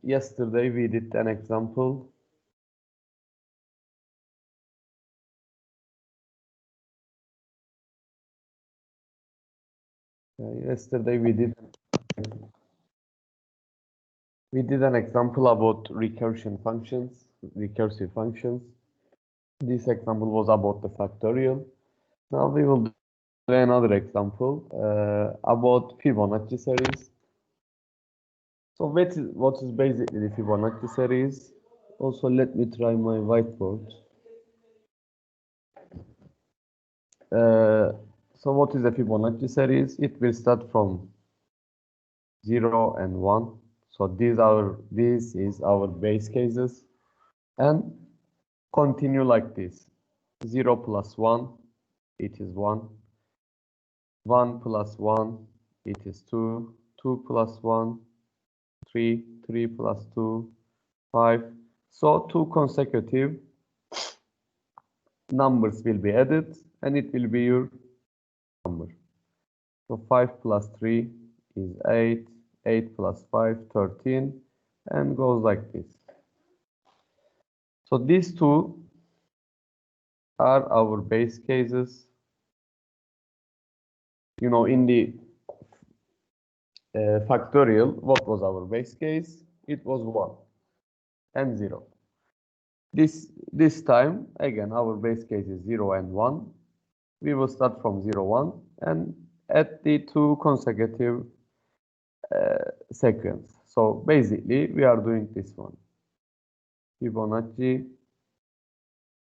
Yesterday we did an example. Yesterday we did an example about recursive functions. This example was about the factorial. Now we will do another example about Fibonacci series. So what is basically the Fibonacci series? Also, let me try my whiteboard. So what is the Fibonacci series? It will start from 0 and 1. So this is our base cases, and continue like this. 0 plus 1, it is 1. 1 plus 1, it is 2. 2 plus 1, 3. 3 plus 2, 5. So two consecutive numbers will be added, and it will be your number. So 5 plus 3 is 8. 8 plus 5, 13, and goes like this. So these two are our base cases. In the factorial, what was our base case? It was 1 and 0. This time, again, our base case is 0 and 1. We will start from 0, 1, and add the two consecutive sequence. So basically, we are doing this one. Fibonacci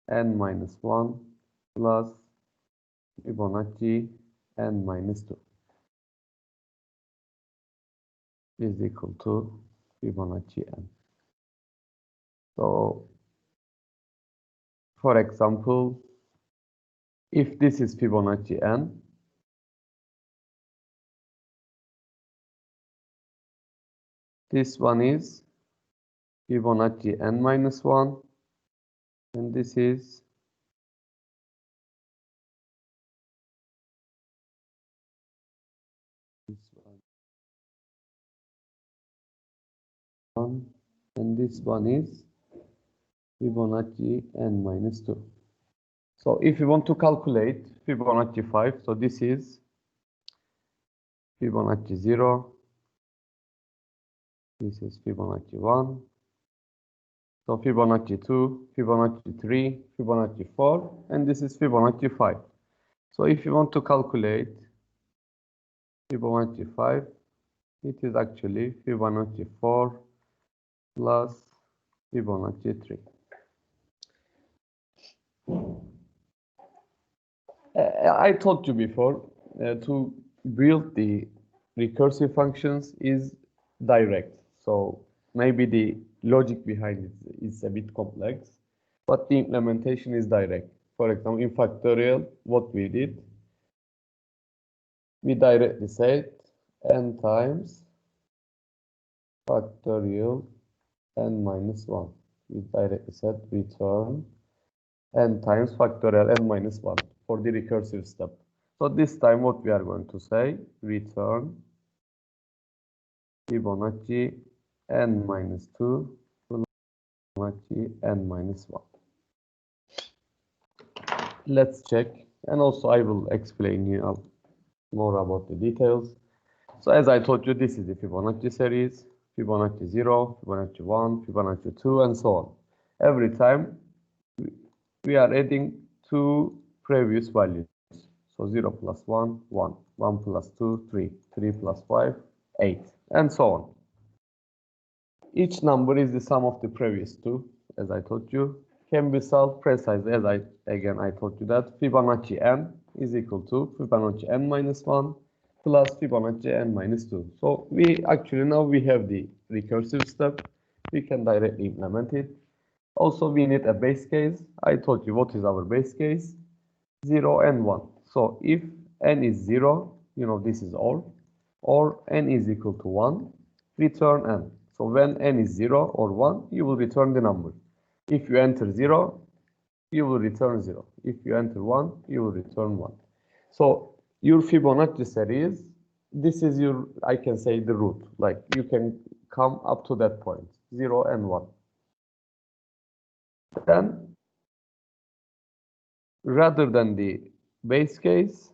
n minus 1 plus Fibonacci n minus 2 is equal to Fibonacci n. So, for example, if this is Fibonacci n, this one is Fibonacci n minus 1, and this is this one, and this one is Fibonacci n minus 2. So if you want to calculate Fibonacci 5, so this is Fibonacci 0, this is Fibonacci 1, so Fibonacci 2, Fibonacci 3, Fibonacci 4, and this is Fibonacci 5. So if you want to calculate Fibonacci 5, it is actually Fibonacci 4 plus Fibonacci 3. I told you before, to build the recursive functions is direct. So maybe the logic behind it is a bit complex, but the implementation is direct. For example, in factorial, what we did, we directly said n times factorial n minus 1. We directly said return n times factorial n minus 1 for the recursive step. So this time what we are going to say, return Fibonacci n minus 2 plus Fibonacci n minus 1. Let's check, and also I will explain you more about the details. So as I told you, this is the Fibonacci series, Fibonacci 0, Fibonacci 1, Fibonacci 2, and so on. Every time we are adding two previous values. So 0 plus 1, 1, 1 plus 2, 3, 3 plus 5, 8, and so on. Each number is the sum of the previous two, as I told you, can be solved precisely, as I told you that Fibonacci n is equal to Fibonacci n minus 1 plus Fibonacci n minus 2. So now we have the recursive step. We can directly implement it. Also, we need a base case. I told you what is our base case, 0 and 1. So if n is 0, this is or n is equal to 1, return n. So when n is 0 or 1, you will return the number. If you enter 0, you will return 0. If you enter 1, you will return 1. So your Fibonacci series this is your, I can say, the root. Like you can come up to that point, 0 and 1. Then, rather than the base case,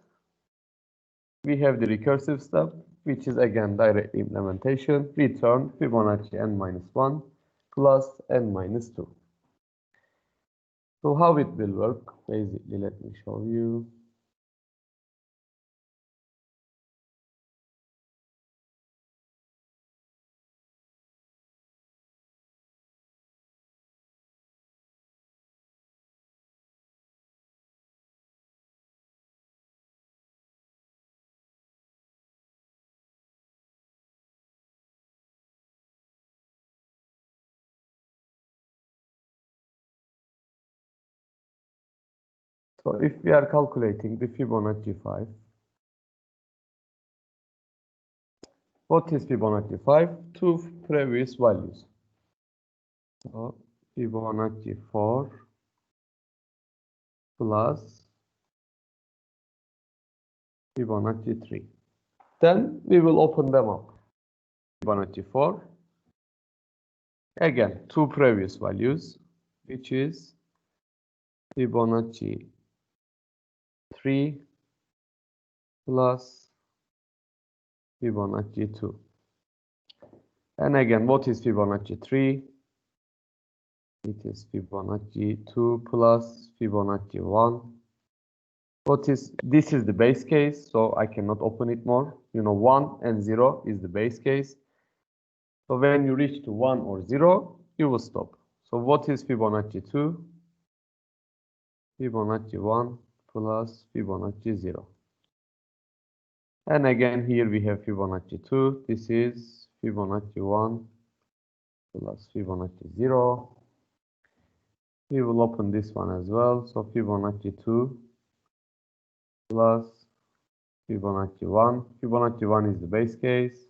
we have the recursive step, which is again direct implementation. Return Fibonacci n minus 1 plus n minus 2. So how it will work? Basically, let me show you. So if we are calculating the Fibonacci 5, what is Fibonacci 5? Two previous values. So Fibonacci 4 plus Fibonacci 3. Then we will open them up. Fibonacci 4. Again, two previous values, which is Fibonacci 3 plus Fibonacci 2. And again, what is Fibonacci 3? It is Fibonacci 2 plus Fibonacci 1. This is the base case, so I cannot open it more. 1 and 0 is the base case. So when you reach to 1 or 0, you will stop. So what is Fibonacci 2? Fibonacci 1 plus Fibonacci 0. And again, here we have Fibonacci 2. This is Fibonacci 1 plus Fibonacci 0. We will open this one as well. So Fibonacci 2 plus Fibonacci 1. Fibonacci 1 is the base case.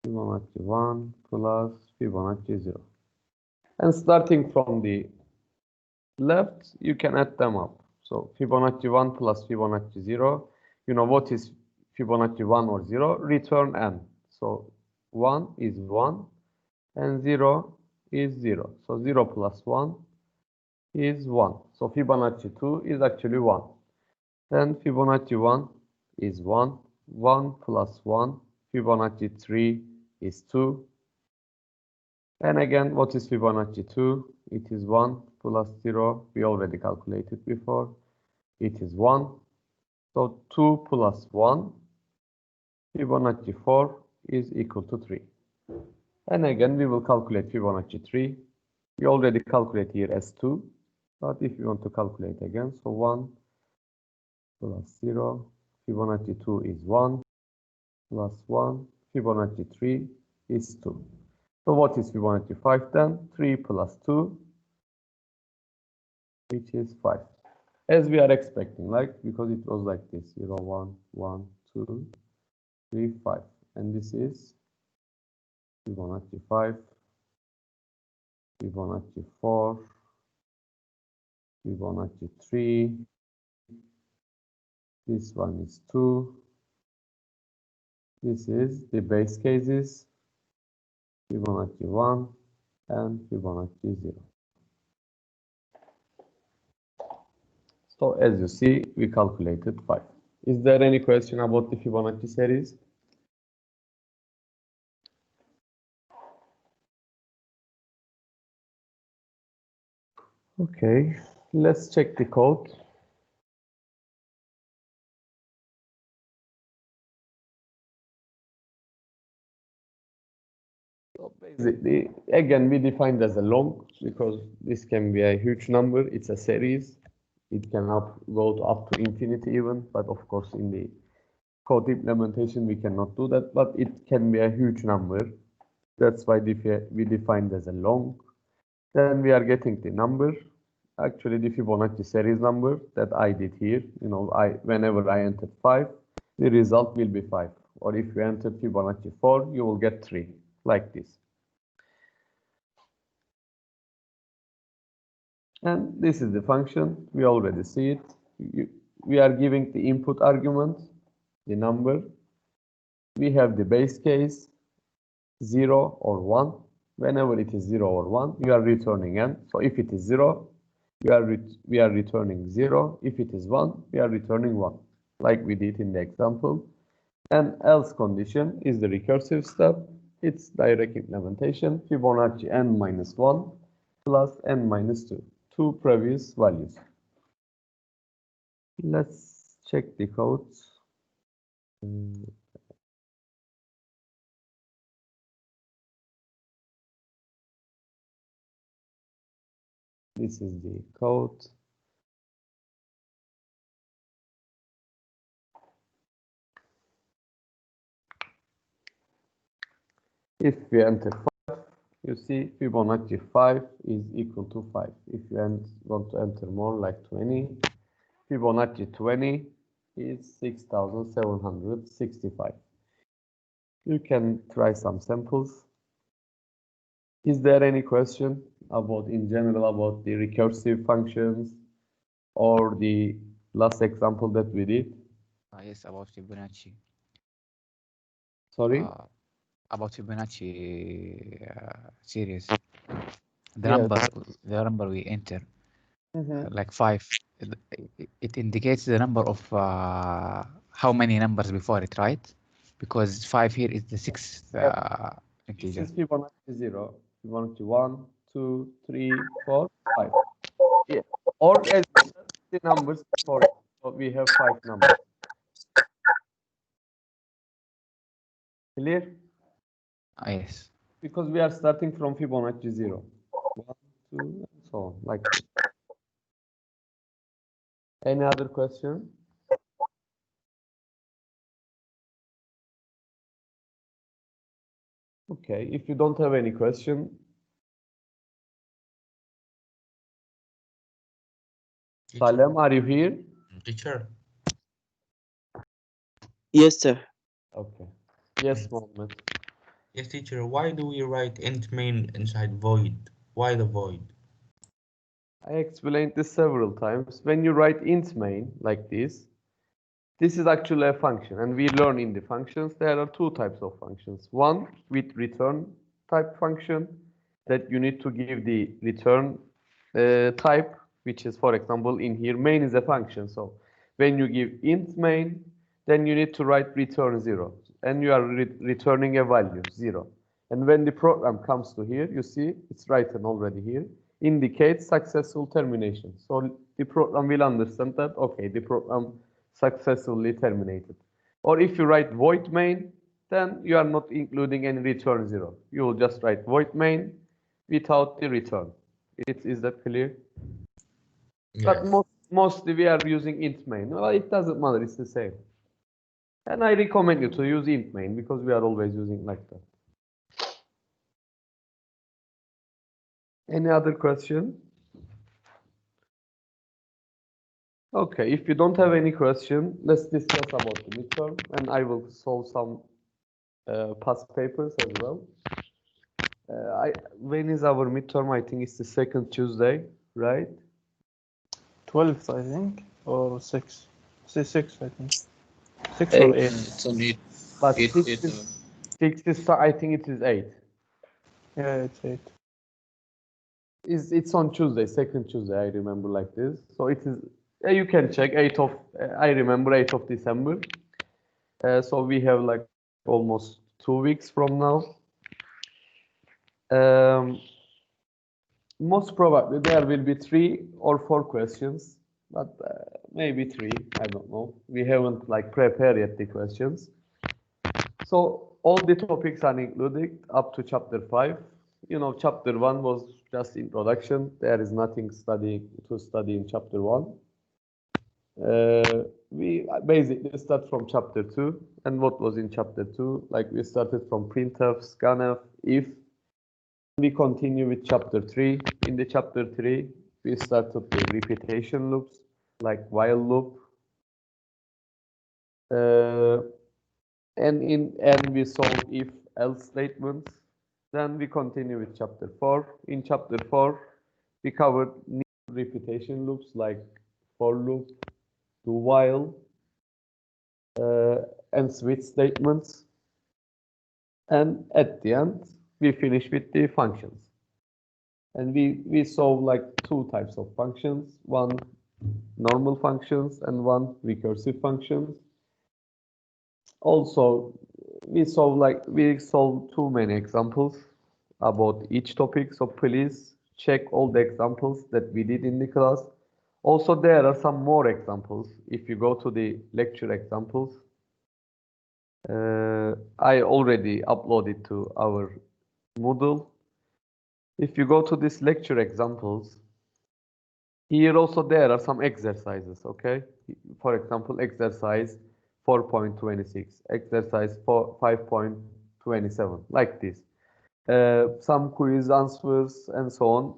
Fibonacci 1 plus Fibonacci 0. And starting from the left, you can add them up. So Fibonacci 1 plus Fibonacci 0. What is Fibonacci 1 or 0? Return n. So 1 is 1 and 0 is 0. So 0 plus 1 is 1. So Fibonacci 2 is actually 1. Then Fibonacci 1 is 1. 1 plus 1. Fibonacci 3 is 2. And again, what is Fibonacci 2? It is 1 plus 0. We already calculated before. It is 1. So 2 plus 1. Fibonacci 4 is equal to 3. And again, we will calculate Fibonacci 3. We already calculate here as 2. But if you want to calculate again, so 1 plus 0. Fibonacci 2 is 1 plus 1. Fibonacci 3 is 2. So what is Fibonacci 5 then? 3 plus 2, which is 5. As we are expecting, because it was like this, 0, 1, 1, 2, 3, 5. And this is Fibonacci 5, Fibonacci 4, Fibonacci 3. This one is 2. This is the base cases, Fibonacci 1 and Fibonacci 0. So as you see, we calculated 5. Is there any question about the Fibonacci series? Okay, let's check the code. So basically, again, we defined as a long because this can be a huge number. It's a series. It can go up to infinity even, but of course in the code implementation we cannot do that, but it can be a huge number. That's why we defined as a long. Then we are getting the number, actually the Fibonacci series number that I did here. Whenever I entered 5, the result will be 5. Or if you enter Fibonacci 4, you will get 3, like this. And this is the function. We already see it. We are giving the input argument, the number. we have the base case 0 or 1. Whenever it is 0 or 1, you are returning n. So if it is 0, we are returning 0. If it is 1, we are returning 1, like we did in the example. And else condition is the recursive step. It's direct implementation, Fibonacci n minus 1 plus n minus 2, two previous values. Let's check the codes. This is the code. If we enter 5, you see Fibonacci 5 is equal to 5. If you want to enter more, like 20, Fibonacci 20 is 6,765. You can try some samples. Is there any question about, in general, about the recursive functions or the last example that we did? Yes, about Fibonacci. Sorry? About Fibonacci series. Yes. The number we enter, like 5, it indicates the number of how many numbers before it, right? Because 5 here is the 6th integer. This is Fibonacci 0, Fibonacci 1, 2, 3, 4, 5. Yeah. Or as the numbers before it. So we have 5 numbers. Clear? Yes. Because we are starting from Fibonacci 0. 1, 2, and so on, like this. Any other question? Okay, if you don't have any question. Salem, are you here? Teacher. Yes, sir. Okay. Yes, Mohammed. Yes, teacher. Why do we write int main inside void? Why the void? I explained this several times. When you write int main like this is actually a function, and we learn in the functions there are two types of functions. One with return type function that you need to give the return type, which is, for example, in here main is a function. So when you give int main, then you need to write return 0, and you are returning a value 0. And when the program comes to here, you see it's written already here, indicates successful termination. So the program will understand that, okay, the program successfully terminated. Or if you write void main, then you are not including any return 0. You will just write void main without the return. Is that clear? Yes. But mostly we are using int main. Well, it doesn't matter, it's the same. And I recommend you to use int main because we are always using like that. Any other question? Okay, if you don't have any question, let's discuss about the midterm, and I will solve some past papers as well. When is our midterm? I think it's the second Tuesday, right? 12th, I think, or 6. Say 6, I think. 6 or 8. It's on 8. But 8, 6 8, is, I think it is 8. Yeah, it's 8. It's on Tuesday, second Tuesday, I remember like this. So it is, you can check, I remember 8th of December. So we have like almost 2 weeks from now. Most probably there will be 3 or 4 questions, but maybe 3, I don't know. We haven't like prepared yet the questions. So all the topics are included up to chapter 5. You know, chapter 1 was just introduction. There is nothing to study in chapter 1. We basically start from chapter 2, and what was in chapter 2, like we started from printf, scanf, if. We continue with chapter 3. In the chapter 3, we started with repetition loops, like while loop. And we solve if else statements. Then we continue with chapter 4. In chapter 4, we covered repetition loops like for loop, do while, and switch statements. And at the end, we finish with the functions. And we solve like two types of functions, one normal functions and one recursive functions. Also, we solve too many examples about each topic. So please check all the examples that we did in the class. Also, there are some more examples. If you go to the lecture examples, I already uploaded to our Moodle. If you go to this lecture examples, here also there are some exercises, okay? For example, exercise 4.26, exercise 5.27, like this. Some quiz answers and so on.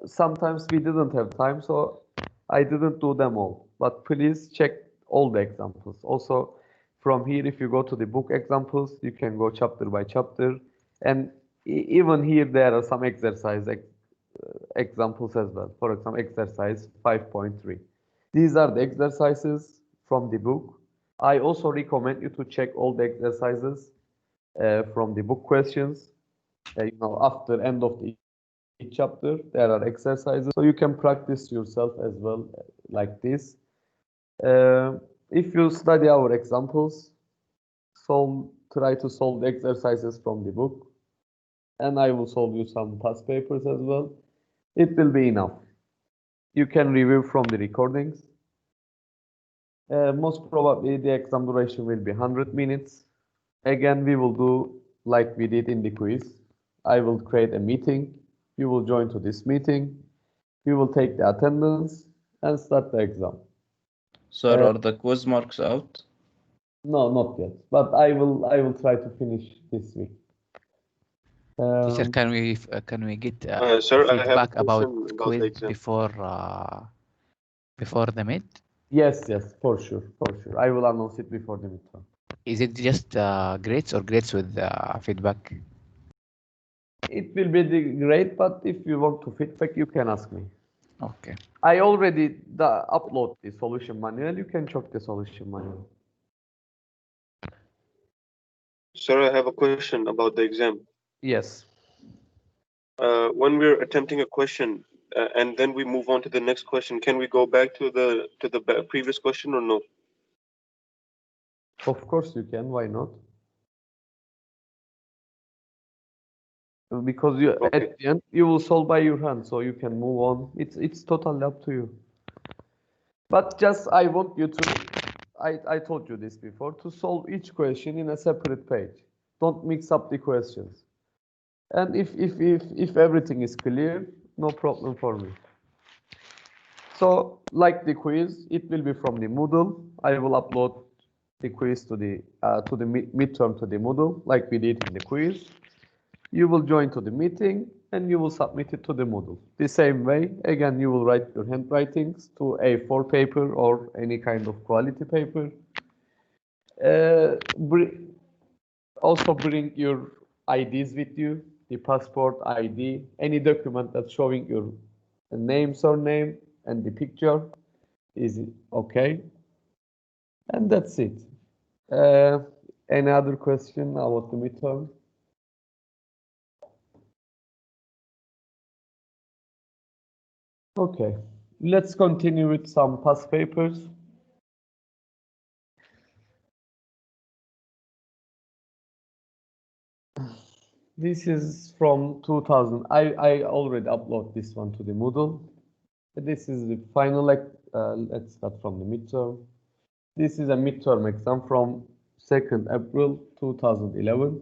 Sometimes we didn't have time, so I didn't do them all. But please check all the examples. Also, from here, if you go to the book examples, you can go chapter by chapter. And even here, there are some examples as well. For example, exercise 5.3. These are the exercises from the book. I also recommend you to check all the exercises from the book questions. After end of each chapter, there are exercises, so you can practice yourself as well, like this. If you study our examples, try to solve the exercises from the book, and I will solve you some past papers as well. It will be enough. You can review from the recordings. Most probably the exam duration will be 100 minutes. Again, we will do like we did in the quiz. I will create a meeting. You will join to this meeting. We will take the attendance and start the exam. Sir, are the quiz marks out? No, not yet. But I will try to finish this week. Teacher, can we get Sir, I have a feedback about question about the quiz exam. before the mid? Yes, for sure. I will announce it before the midterm. Is it just grades or grades with feedback? It will be the grade, but if you want to feedback, you can ask me. Okay. I already upload the solution manual. You can check the solution manual. Sir, I have a question about the exam. Yes. When we're attempting a question and then we move on to the next question, can we go back to the previous question or no? Of course you can. Why not? Because at the end you will solve by your hand, so you can move on. It's totally up to you. But just I want you to, I told you this before, to solve each question in a separate page. Don't mix up the questions. And if everything is clear, no problem for me. So like the quiz, it will be from the Moodle. I will upload the quiz to the midterm to the Moodle, like we did in the quiz. You will join to the meeting and you will submit it to the Moodle. The same way, again, you will write your handwritings to A4 paper or any kind of quality paper. Also bring your IDs with you, the passport ID, any document that's showing your name, surname, and the picture is okay. And that's it. Any other question about the midterm? Okay, let's continue with some past papers. This is from 2000. I already upload this one to the Moodle. This is the final, let's start from the midterm. This is a midterm exam from 2nd April 2011.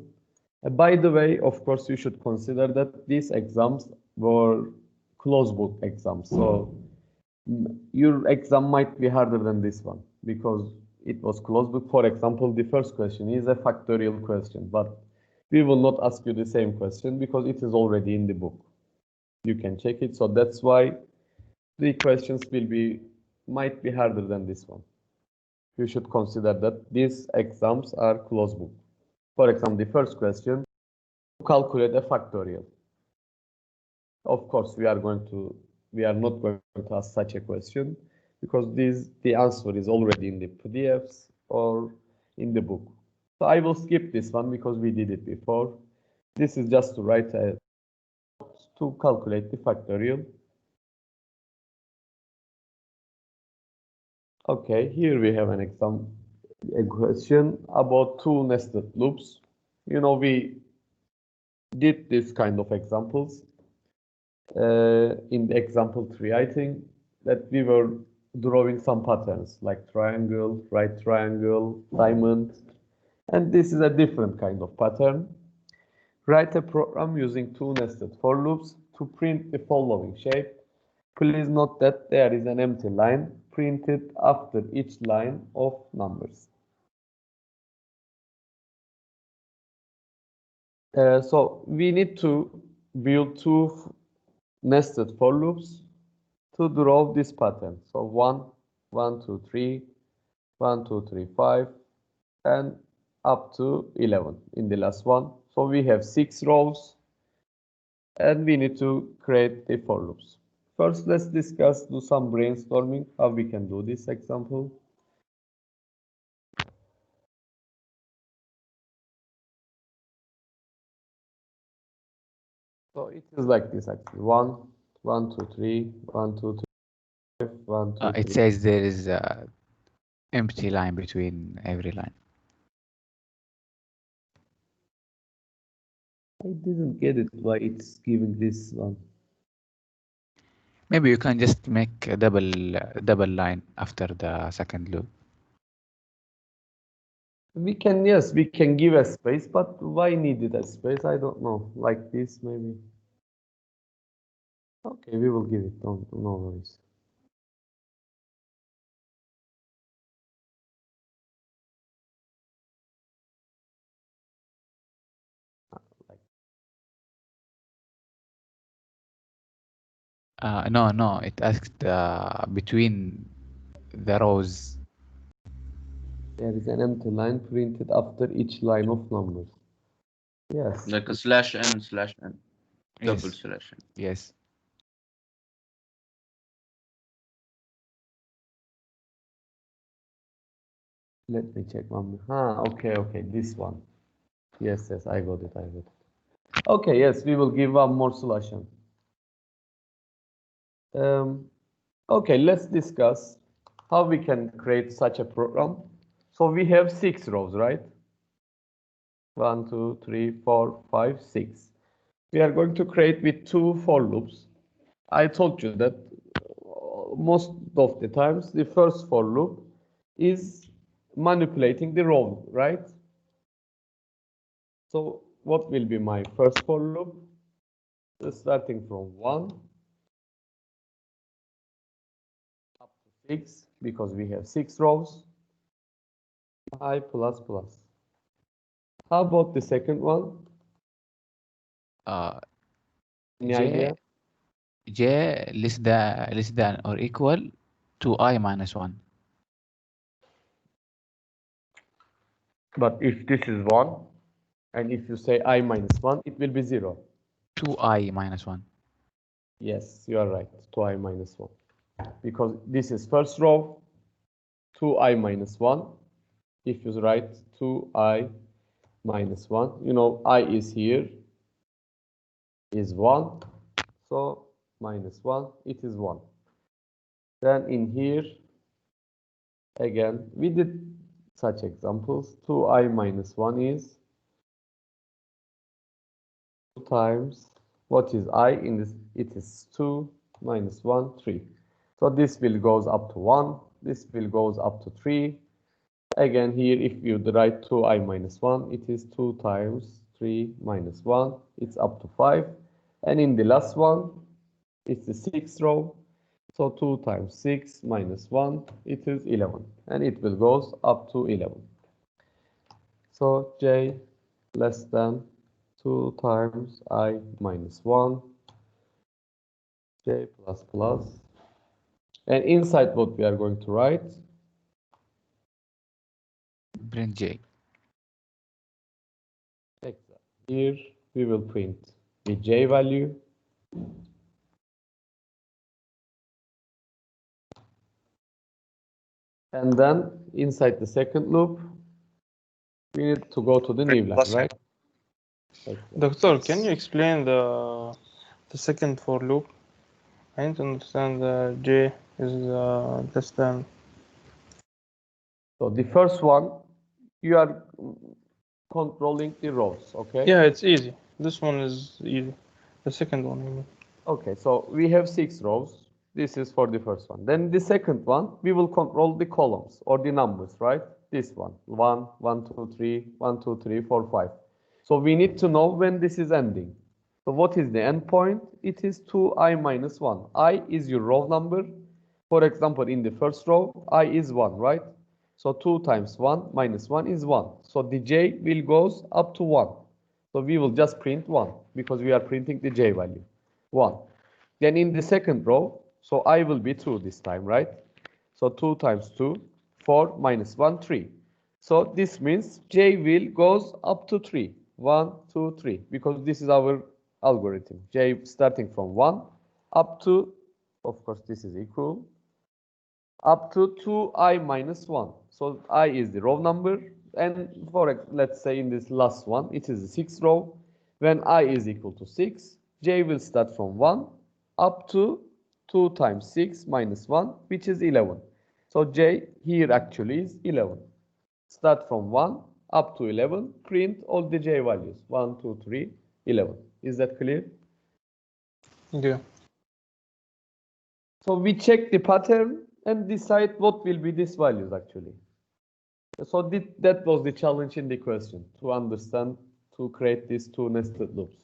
By the way, of course, you should consider that these exams were closed book exams. So your exam might be harder than this one because it was closed book. For example, the first question is a factorial question, but we will not ask you the same question because it is already in the book. You can check it. So that's why the questions might be harder than this one. You should consider that these exams are closed book. For example, the first question, calculate a factorial. Of course, we are not going to ask such a question because the answer is already in the PDFs or in the book. So I will skip this one because we did it before. This is just to write to calculate the factorial. Okay, here we have an example, a question about two nested loops. You know, we did this kind of examples in the example 3, I think, that we were drawing some patterns like triangle, right triangle, diamond, and this is a different kind of pattern. Write a program using two nested for loops to print the following shape. Please note that there is an empty line printed after each line of numbers. So we need to build two nested for loops to draw this pattern. So 1, 1, 2, 3, 1, 2, 3, 5, and up to 11 in the last one. So we have 6 rows, and we need to create the for loops. First, let's do some brainstorming how we can do this example. So it is like this actually. 1, 1, 2, 3, 1, 2, 3, 1, 2, 3. It says there is a empty line between every line. I didn't get it why it's giving this one. Maybe you can just make a double line after the second loop. We can, yes, we can give a space, but why needed a space? I don't know. Like this, maybe. Okay, we will give it. No worries. No, it asked between the rows. There is an empty line printed after each line of numbers. Yes. Like a /n/n. Double Yes. /n. Yes. Let me check one. Okay, this one. Yes, I got it. Okay, yes, we will give one more solution. Okay, let's discuss how we can create such a program. So we have 6 rows, right? 1, 2, 3, 4, 5, 6. We are going to create with 2 for loops. I told you that most of the times the first for loop is manipulating the row, right? So what will be my first for loop? Starting from 1 up to 6, because we have 6 rows. I plus plus. How about the second one? Any idea? J less than or equal to I minus 1. But if this is 1, and if you say I minus 1, it will be 0. 2I minus 1. Yes, you are right. 2I minus 1. Because this is first row, 2I minus 1. If you write 2I minus 1, you know, I is here, is 1. So minus 1, it is 1. Then in here, again, we did such examples. 2I minus 1 is 2 times, what is I in this? It is 2 minus 1, 3. So this will goes up to 1. This will goes up to 3. Again, here, if you write 2I minus 1, it is 2 times 3 minus 1. It's up to 5. And in the last one, it's the 6th row. So 2 times 6 minus 1, it is 11. And it will goes up to 11. So J less than 2 times I minus 1. J plus plus. And inside what we are going to write? Print J. Exactly. Here we will print the J value. And then inside the second loop, We need to go to the new line, right? Doctor, can you explain the second for loop? I need to understand J is less than. So the first one, you are controlling the rows, okay? Yeah, it's easy. This one is easy. The second one, I mean. Okay, so we have 6 rows. This is for the first one. Then the second one, we will control the columns or the numbers, right? This one, 1, 1, 2, 3, 1, 2, 3, 4, 5. So we need to know when this is ending. So what is the end point? It is 2i minus 1. I is your row number. For example, in the first row, I is 1, right? So 2 times 1 minus 1 is 1. So the j will goes up to 1. So we will just print 1 because we are printing the j value, 1. Then in the second row, so I will be 2 this time, right? So 2 times 2, 4 minus 1, 3. So this means j will goes up to 3. 1, 2, 3, because this is our algorithm. J starting from 1 up to, of course, this is equal, up to 2i minus 1. So I is the row number. And for, let's say in this last one, it is the 6th row. When I is equal to 6, j will start from 1 up to 2 times 6 minus 1, which is 11. So j here actually is 11. Start from 1 up to 11, print all the j values, 1, 2, 3, 11. Is that clear? Yeah. So we check the pattern and decide what will be these values actually. So that was the challenge in the question, to understand, to create these 2 nested loops.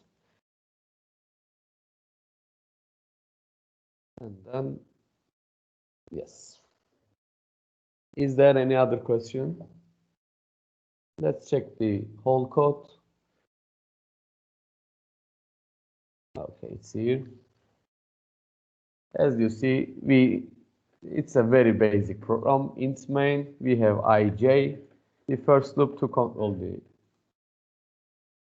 And then, yes. Is there any other question? Let's check the whole code. Okay, it's here. As you see, it's a very basic program. Int main, we have ij, the first loop to control the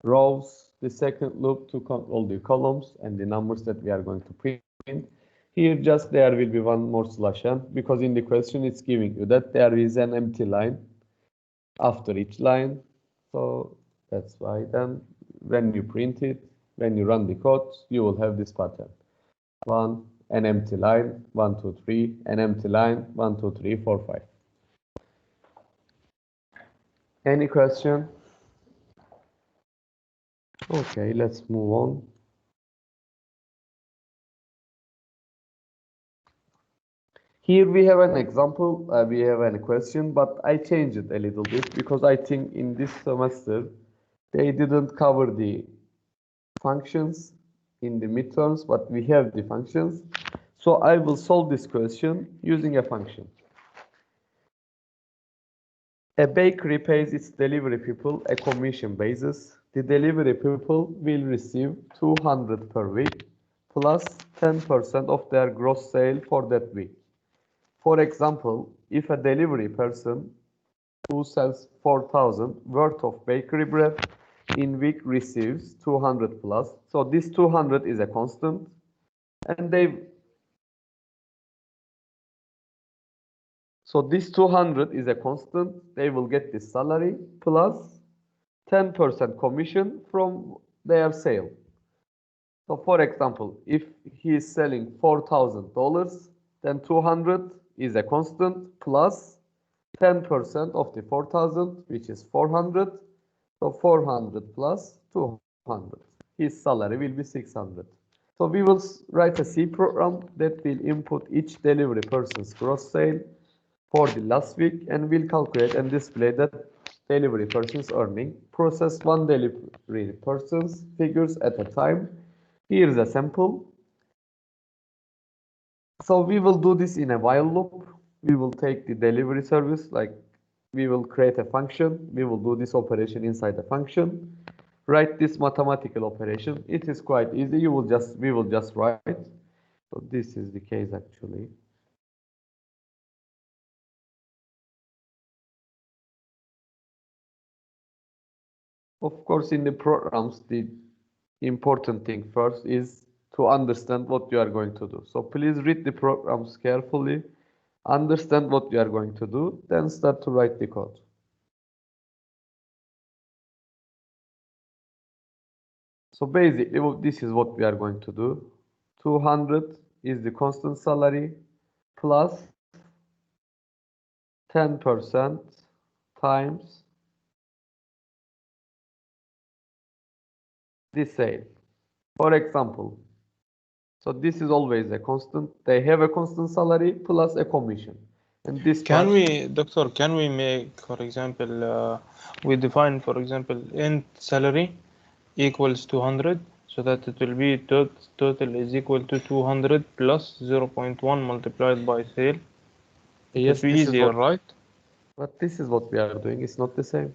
rows, the second loop to control the columns and the numbers that we are going to print. Here just there will be one more slash n, because in the question it's giving you that there is an empty line after each line. So that's why then when you print it, when you run the code, you will have this pattern. 1, an empty line, 1, 2, 3, an empty line, 1, 2, 3, 4, 5. Any question? Okay, let's move on. Here we have an example, we have a question, but I changed it a little bit because I think in this semester they didn't cover the functions in the midterms, but we have the functions. So I will solve this question using a function. A bakery pays its delivery people a commission basis. The delivery people will receive 200 per week plus 10% of their gross sale for that week. For example, if a delivery person who sells 4,000 worth of bakery bread in week receives 200 plus, so this 200 is a constant, and so this 200 is a constant, they will get this salary plus 10% commission from their sale. So for example, if he is selling $4,000, then 200 is a constant plus 10% of the 4,000, which is 400. So 400 plus 200. His salary will be 600. So we will write a C program that will input each delivery person's gross sale for the last week and will calculate and display that delivery person's earning. Process one delivery person's figures at a time. Here is a sample. So we will do this in a while loop. We will take the delivery service, like we will create a function. We will do this operation inside the function. Write this mathematical operation. It is quite easy. We will just write. So this is the case actually. Of course, in the programs, the important thing first is to understand what you are going to do. So please read the programs carefully, understand what you are going to do, then start to write the code. So basically, this is what we are going to do. 200 is the constant salary plus 10% times the sale. For example, so this is always a constant. They have a constant salary plus a commission. And this Can part, we, doctor, can we make, for example, we define, for example, int salary equals 200, so that it will be total is equal to 200 plus 0.1 multiplied by sale. yes, It will be this is easier, what, right? but this is what we are doing. It's not the same.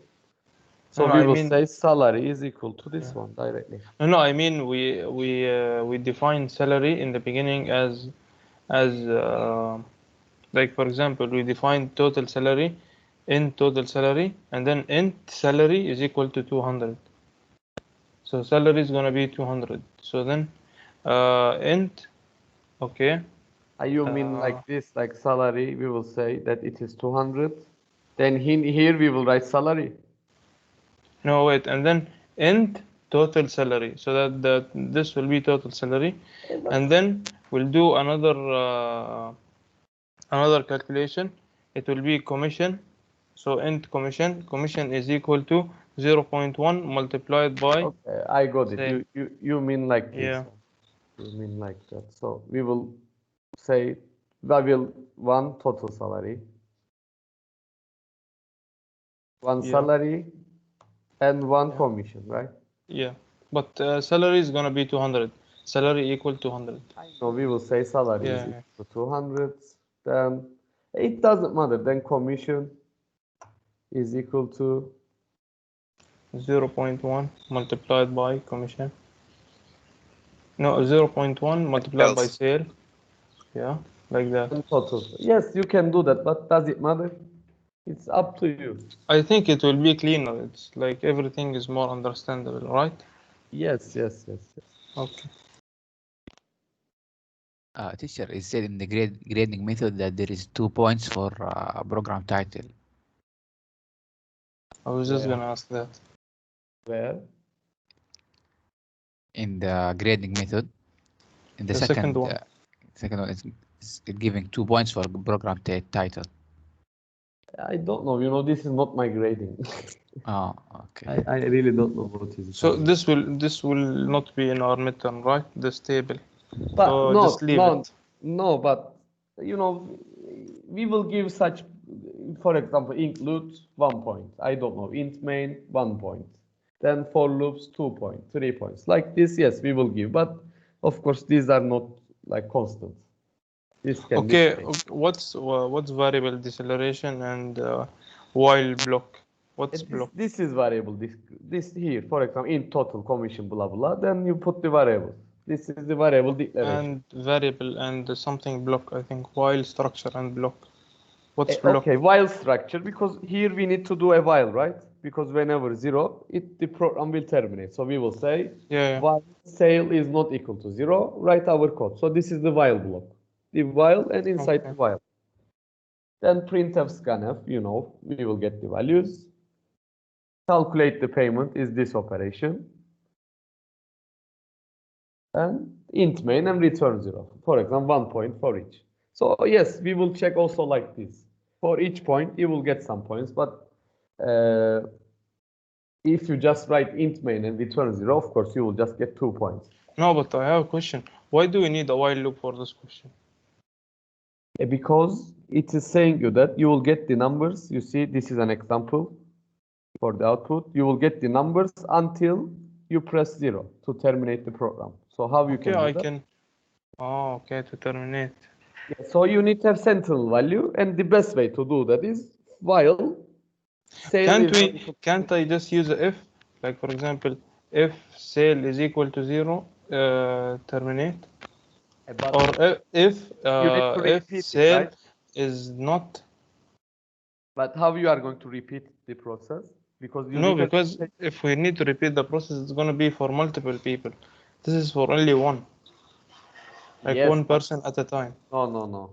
So No, we I will mean- say salary is equal to this one directly. No, I mean we define salary in the beginning as like, for example, we define total salary in total salary, and then int salary is equal to 200. So salary is gonna be 200. So then int, okay. You mean like this, like salary, we will say that it is 200. Then here we will write salary. No, wait, and then int total salary, so that this will be total salary, and then we'll do another calculation. It will be commission. So int commission is equal to 0.1 multiplied by Okay, I got it. sale. You mean like this. Yeah. You mean like that. So we will say we will one total salary, one Yeah. salary, and one commission, right? Yeah, but salary is gonna be 200. Salary equal to 100. So we will say salary is Yeah. equal to 200. Then it doesn't matter. Then commission is equal to 0.1 multiplied by commission. No, 0.1 multiplied by sale. Yeah, like that. total. Yes, you can do that, but does it matter? It's up to you. I think it will be cleaner. It's like everything is more understandable, right? Yes. Okay. Teacher, it said in the grading method that there is 2 points for program title. I was just Yeah. gonna ask that. Where? In the grading method, in the, The second second one. second one is giving 2 points for program title. I don't know. You know, this is not my grading. Oh, okay. I really don't know what is it. So this will not be in our midterm, right? This table. But So no, just leave no, it. no. But you know, we will give such, for example, include 1 point. I don't know. Int main 1 point. Then for loops 2 points, 3 points. Like this, yes, we will give. But of course, these are not like constant. This can be Okay, changed. what's variable deceleration and while block? What's block? This is variable. This here, for example, in total commission, blah blah. Then you put the variable. This is the variable declaration. And variable and something block, I think, while structure and block. What's block? Okay, while structure, because here we need to do a while, right? Because whenever 0, the program will terminate. So we will say Yeah. while sale is not equal to 0, write our code. So this is the while block. The while and inside the while. Then printf scanf, you know, we will get the values. Calculate the payment is this operation. And int main and return 0. For example, 1 point for each. So yes, we will check also like this. For each point, you will get some points, but if you just write int main and return 0, of course, you will just get 2 points. No, but I have a question. Why do we need a while loop for this question? Because it is saying you that you will get the numbers. You see, this is an example for the output. You will get the numbers until you press 0 to terminate the program. So how you can do that? Oh, okay, to terminate. Yeah, so you need to have sentinel value, and the best way to do that is while sale Can't I just use a if? Like, for example, if sale is equal to 0, terminate. Or if sale is not. But how you are going to repeat the process? Because because if we need to repeat the process, it's going to be for multiple people. This is for only one. Like yes, one person at a time. No.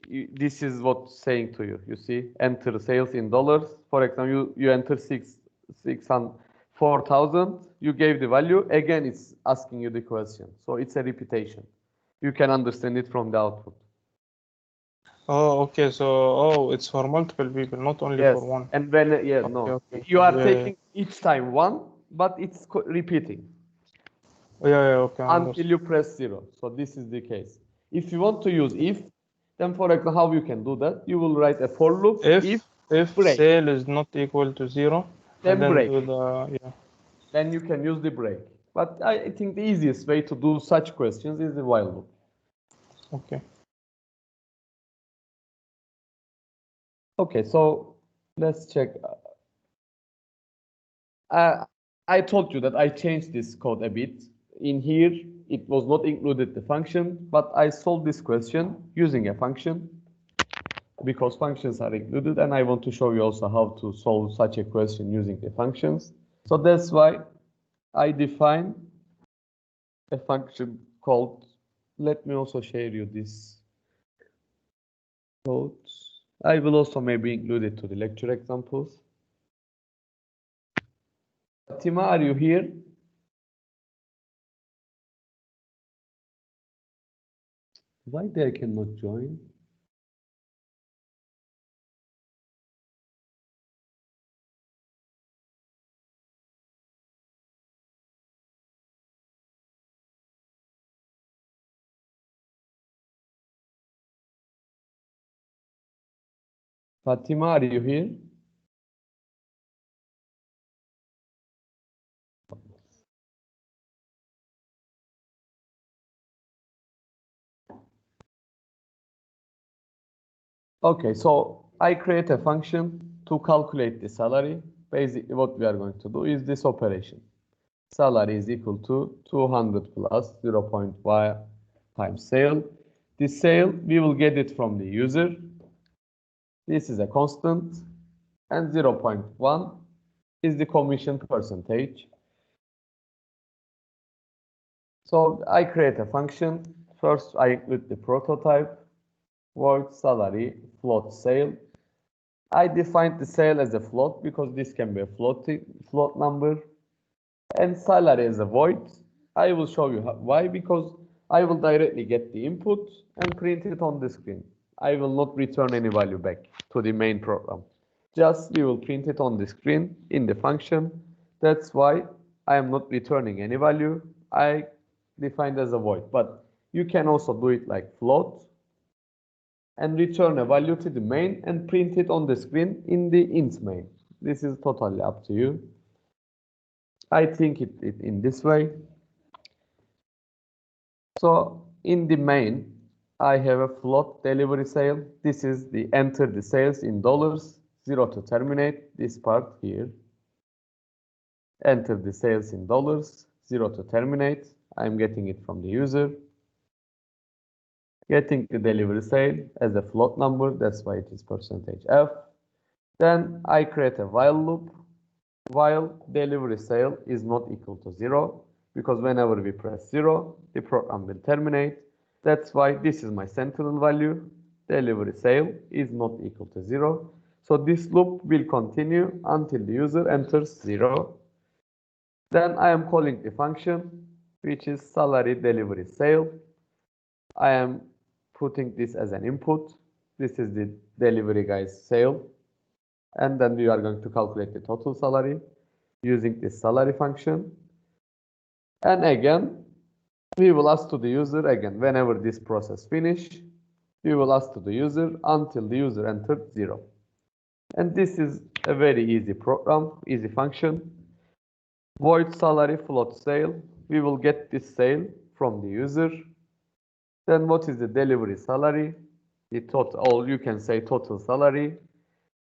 This is what's saying to you. You see, enter sales in dollars. For example, you enter 400 4,000. You gave the value. Again, it's asking you the question. So it's a repetition. You can understand it from the output. Oh, okay. So, it's for multiple people, not only Yes. for one. And when, yeah, no. Okay. You are Yeah, taking each time one, but it's repeating Yeah, okay. I until you press 0. So this is the case. If you want to use if, then for example, how you can do that? You will write a for loop If break. sale is not equal to 0, Then and then break. do the Then you can use the break. But I think the easiest way to do such questions is the while loop. Okay. Okay, so let's check. I told you that I changed this code a bit. In here, it was not included the function, but I solved this question using a function because functions are included, and I want to show you also how to solve such a question using the functions. So that's why I define a function called, let me also share you this code. I will also maybe include it to the lecture examples. Fatima, are you here? Why they cannot join? Fatima, are you here? Okay, so I create a function to calculate the salary. Basically, what we are going to do is this operation. Salary is equal to 200 plus 0.5 times sale. The sale, we will get it from the user. This is a constant. And 0.1 is the commission percentage. So I create a function. First, I include the prototype, void salary, float sale. I defined the sale as a float because this can be a float number. And salary as a void. I will show you why, because I will directly get the input and print it on the screen. I will not return any value back to the main program. Just we will print it on the screen in the function. That's why I am not returning any value. I defined as a void, but you can also do it like float and return a value to the main and print it on the screen in the int main. This is totally up to you. I think it in this way. So in the main, I have a float delivery sale. This is the enter the sales in dollars, 0 to terminate this part here. Enter the sales in dollars, 0 to terminate. I'm getting it from the user. Getting the delivery sale as a float number, that's why it is percentage %F. Then I create a while loop. While delivery sale is not equal to 0, because whenever we press 0, the program will terminate. That's why this is my sentinel value. Delivery sale is not equal to 0. So this loop will continue until the user enters 0. Then I am calling the function, which is salary delivery sale. I am putting this as an input. This is the delivery guy's sale. And then we are going to calculate the total salary using this salary function. And again, we will ask to the user again, whenever this process finish, we will ask to the user until the user entered 0. And this is a very easy program, easy function. Void salary float sale. We will get this sale from the user. Then what is the delivery salary? The total, or you can say total salary,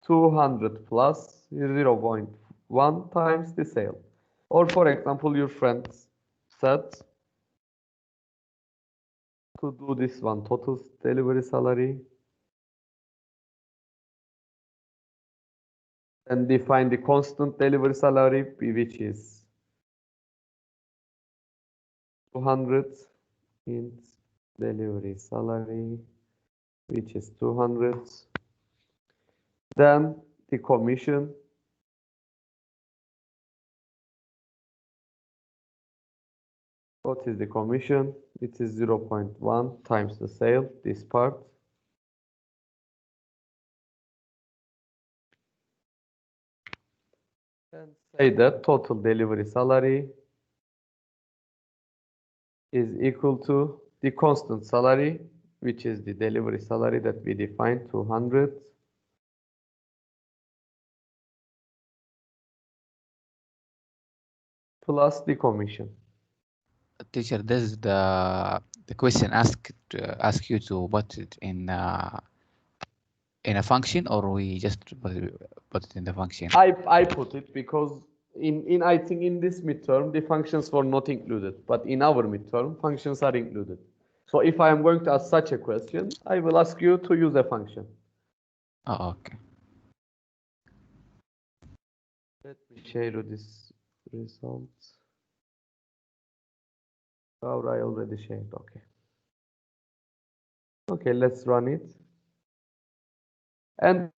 200 plus 0.1 times the sale. Or for example, your friend said to do this one, total delivery salary, and define the constant delivery salary, which is 200 int delivery salary, which is 200. Then the commission What is the commission? It is 0.1 times the sale, this part. And say that total delivery salary is equal to the constant salary, which is the delivery salary that we defined, 200, plus the commission. Teacher, does the question ask you to put it in a function, or we just put it in the function? I put it because in I think in this midterm the functions were not included, but in our midterm functions are included. So if I am going to ask such a question, I will ask you to use a function. Oh, okay. Let me share you this result. Oh, I already shared. Okay. Okay, let's run it. Enter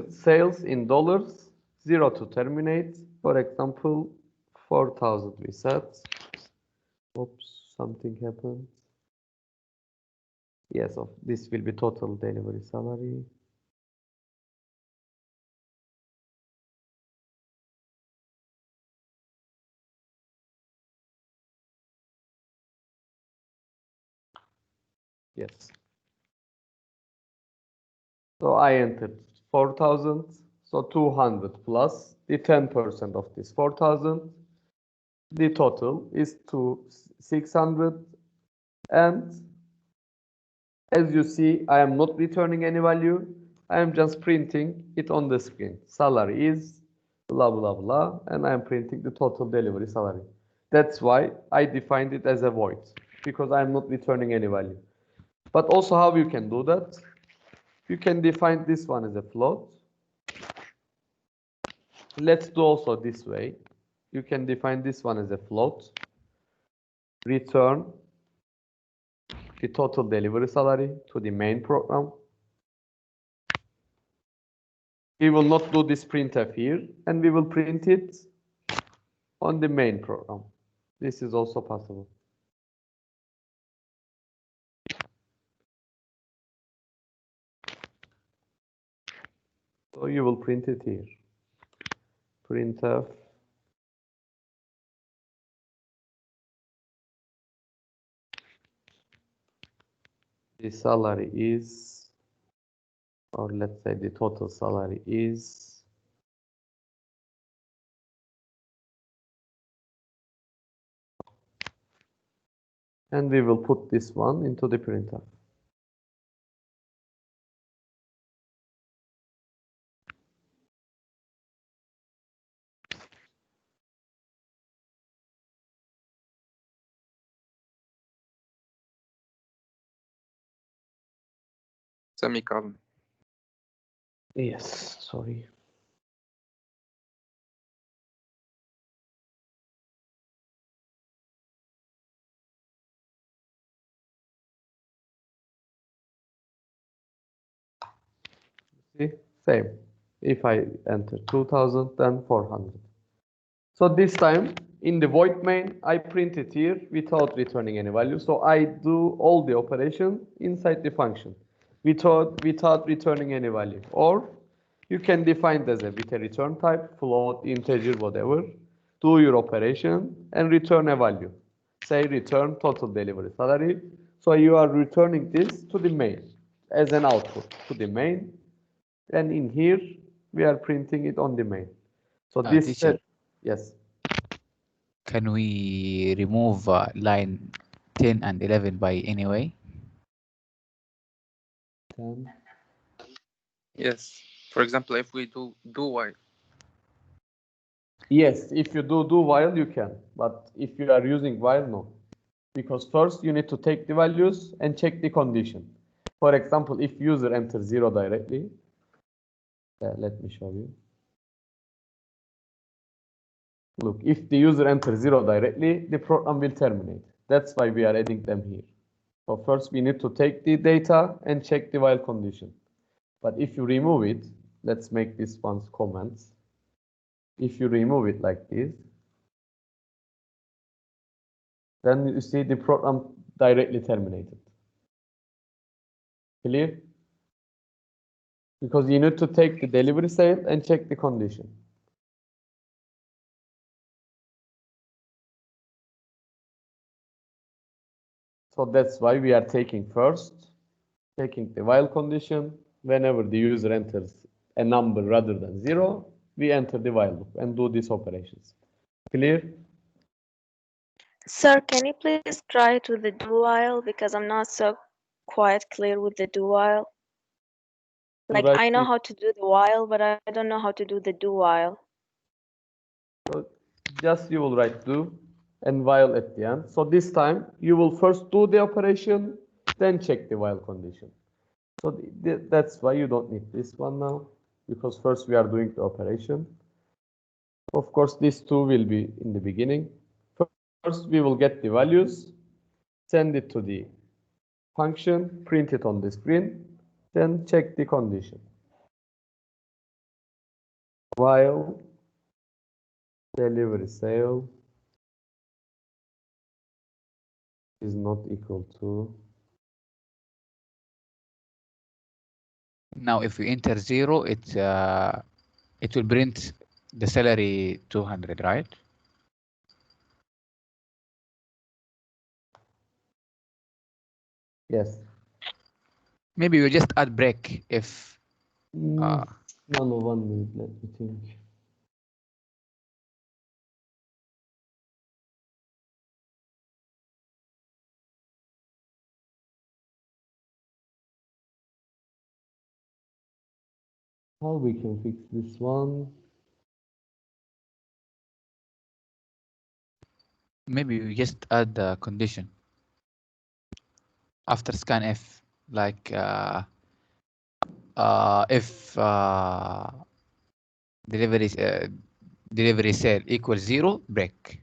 sales in dollars, 0 to terminate. For example, 4,000 we set. Oops, something happened. Yes, this will be total delivery salary. Yes. So I entered 4,000. So 200 plus the 10% of this 4,000. The total is 600. And as you see, I am not returning any value. I am just printing it on the screen. Salary is blah, blah, blah. And I am printing the total delivery salary. That's why I defined it as a void, because I am not returning any value. But also how you can do that? You can define this one as a float. Let's do also this way. You can define this one as a float. Return the total delivery salary to the main program. We will not do this printf here, and we will print it on the main program. This is also possible. So you will print it here. Printf the salary is, or let's say the total salary is, and we will put this one into the printf. Semicolon. Yes, sorry. See, same. If I enter 2000, then 400. So this time in the void main, I print it here without returning any value. So I do all the operation inside the function without returning any value. Or you can define it as with a return type, float, integer, whatever. Do your operation and return a value. Say return total delivery salary. So you are returning this to the main as an output to the main. And in here, we are printing it on the main. So this Teacher, yes. can we remove line 10 and 11 by any way? 10. Yes. For example, if we do while. Yes, if you do while, you can. But if you are using while, no. Because first you need to take the values and check the condition. For example, if user enters 0 directly, let me show you. Look, if the user enters 0 directly, the program will terminate. That's why we are adding them here. So first we need to take the data and check the while condition. But if you remove it, let's make this one's comments. If you remove it like this, then you see the program directly terminated. Clear? Because you need to take the delivery sale and check the condition. So that's why we are taking the while condition. Whenever the user enters a number rather than 0, we enter the while loop and do these operations. Clear? Sir, can you please try it with the do while, because I'm not so quite clear with the do while. Like, Right. I know how to do the while, but I don't know how to do the do while. So just you will write do and while at the end. So this time you will first do the operation, then check the while condition. So that's why you don't need this one now, because first we are doing the operation. Of course, these two will be in the beginning. First, we will get the values, send it to the function, print it on the screen, then check the condition. While delivery sale is not equal to. Now, if we enter 0, it will print the salary 200, right? Yes. Maybe we just add break if. No, 1 minute. Let me think. How we can fix this one? Maybe we just add the condition after scanf, like if delivery sale equals 0, break.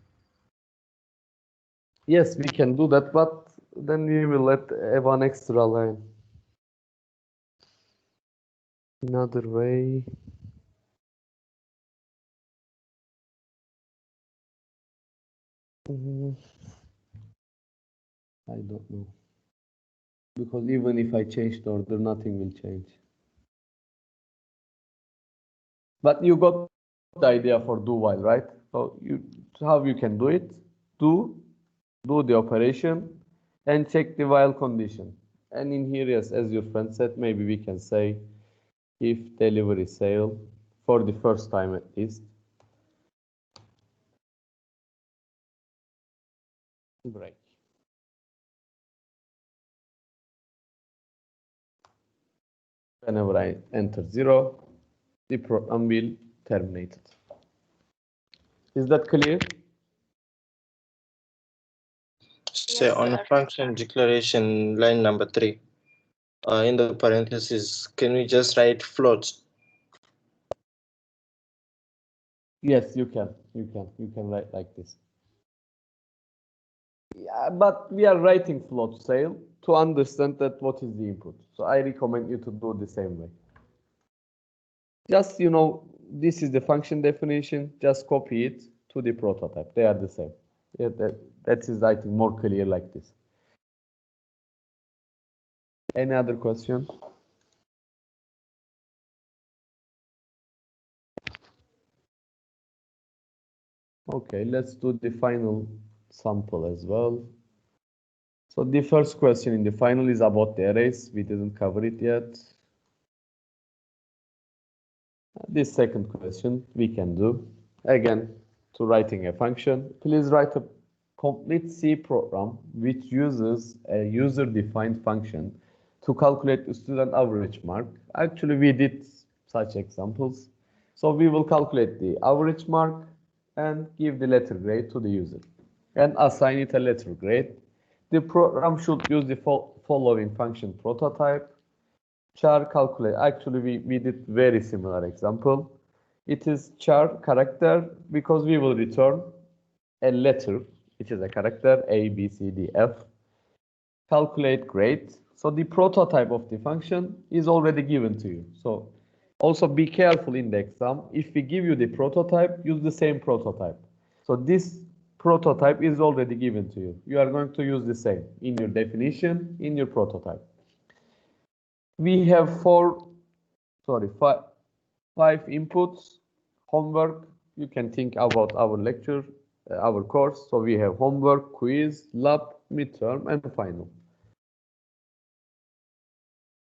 Yes, we can do that, but then we will have one extra line. Another way. I don't know. Because even if I change the order, nothing will change. But you got the idea for do while, right? So how you can do it? Do the operation and check the while condition. And in here, yes, as your friend said, maybe we can say if delivery sale for the first time at least. Break. Whenever I enter 0, the program will terminate it. Is that clear? Say Yes, on sir. function declaration line number 3, in the parentheses, can we just write float? Yes, you can. You can write like this. Yeah, but we are writing float sale to understand that what is the input. So I recommend you to do the same way. Just, this is the function definition. Just copy it to the prototype. They are the same. Yeah, that is, I think, more clear like this. Any other question? Okay, let's do the final sample as well. So the first question in the final is about the arrays. We didn't cover it yet. This second question we can do. Again, to writing a function, please write a complete C program which uses a user-defined function to calculate the student average mark. Actually, we did such examples. So we will calculate the average mark and give the letter grade to the user and assign it a letter grade. The program should use the following function prototype. Char calculate. Actually, we did very similar example. It is char character because we will return a letter, which is a character A, B, C, D, F. Calculate grade. So the prototype of the function is already given to you. So also be careful in the exam. If we give you the prototype, use the same prototype. So this prototype is already given to you. You are going to use the same in your definition, in your prototype. We have five inputs. Homework, you can think about our lecture, our course. So we have homework, quiz, lab, midterm, and final.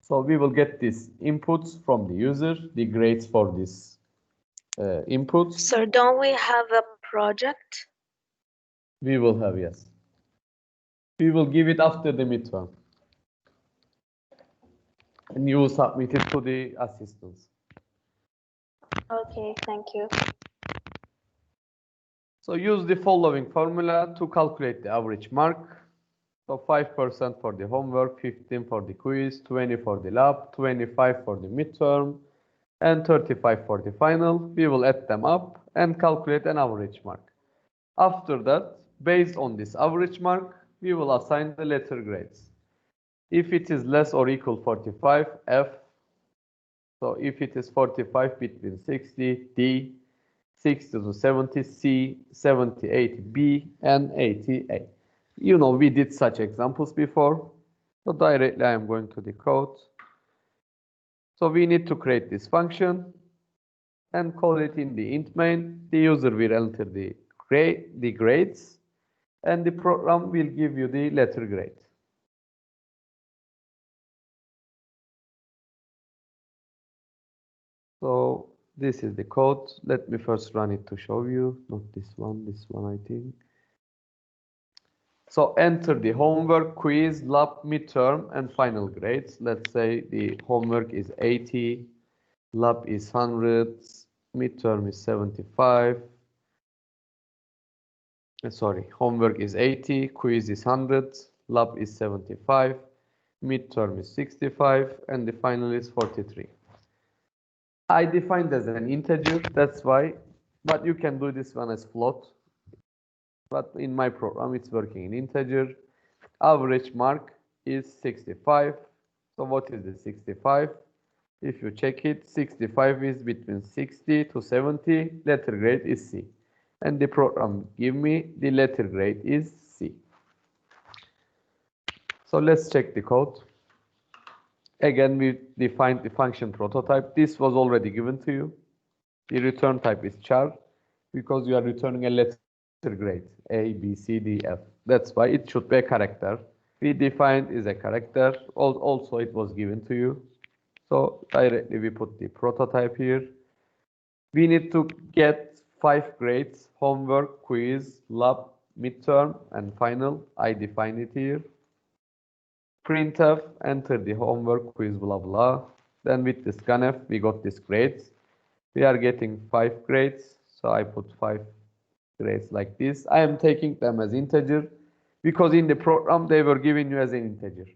So we will get these inputs from the user, the grades for this inputs. So don't we have a project? We will have, yes. We will give it after the midterm. And you will submit it to the assistants. Okay, thank you. So use the following formula to calculate the average mark. So 5% for the homework, 15 for the quiz, 20 for the lab, 25 for the midterm, and 35 for the final. We will add them up and calculate an average mark. After that, based on this average mark, we will assign the letter grades. If it is less or equal 45, F. So if it is 45 between 60, D, 60 to 70, C, 70, 80, B, and 80, A. You know, we did such examples before. So directly I am going to the code. So we need to create this function and call it in the int main. The user will enter the grades, and the program will give you the letter grade. So this is the code. Let me first run it to show you. Not this one I think. So enter the homework, quiz, lab, midterm, and final grades. Let's say the homework is 80, lab is 100, midterm is 75. Sorry, homework is 80, quiz is 100, lab is 75, midterm is 65, and the final is 43. I defined as an integer, that's why, but you can do this one as float. But in my program, it's working in integer. Average mark is 65. So what is the 65? If you check it, 65 is between 60 to 70. Letter grade is C. And the program give me the letter grade is C. So let's check the code. Again, we defined the function prototype. This was already given to you. The return type is char because you are returning a letter grade A, B, C, D, F. That's why it should be a character. We defined is a character. Also, it was given to you. So directly we put the prototype here. We need to get 5 grades: homework, quiz, lab, midterm, and final. I define it here. Printf, enter the homework, quiz, blah, blah. Then with the scanf, we got these grades. We are getting 5 grades. So I put 5 grades like this. I am taking them as integer because in the program they were given you as an integer.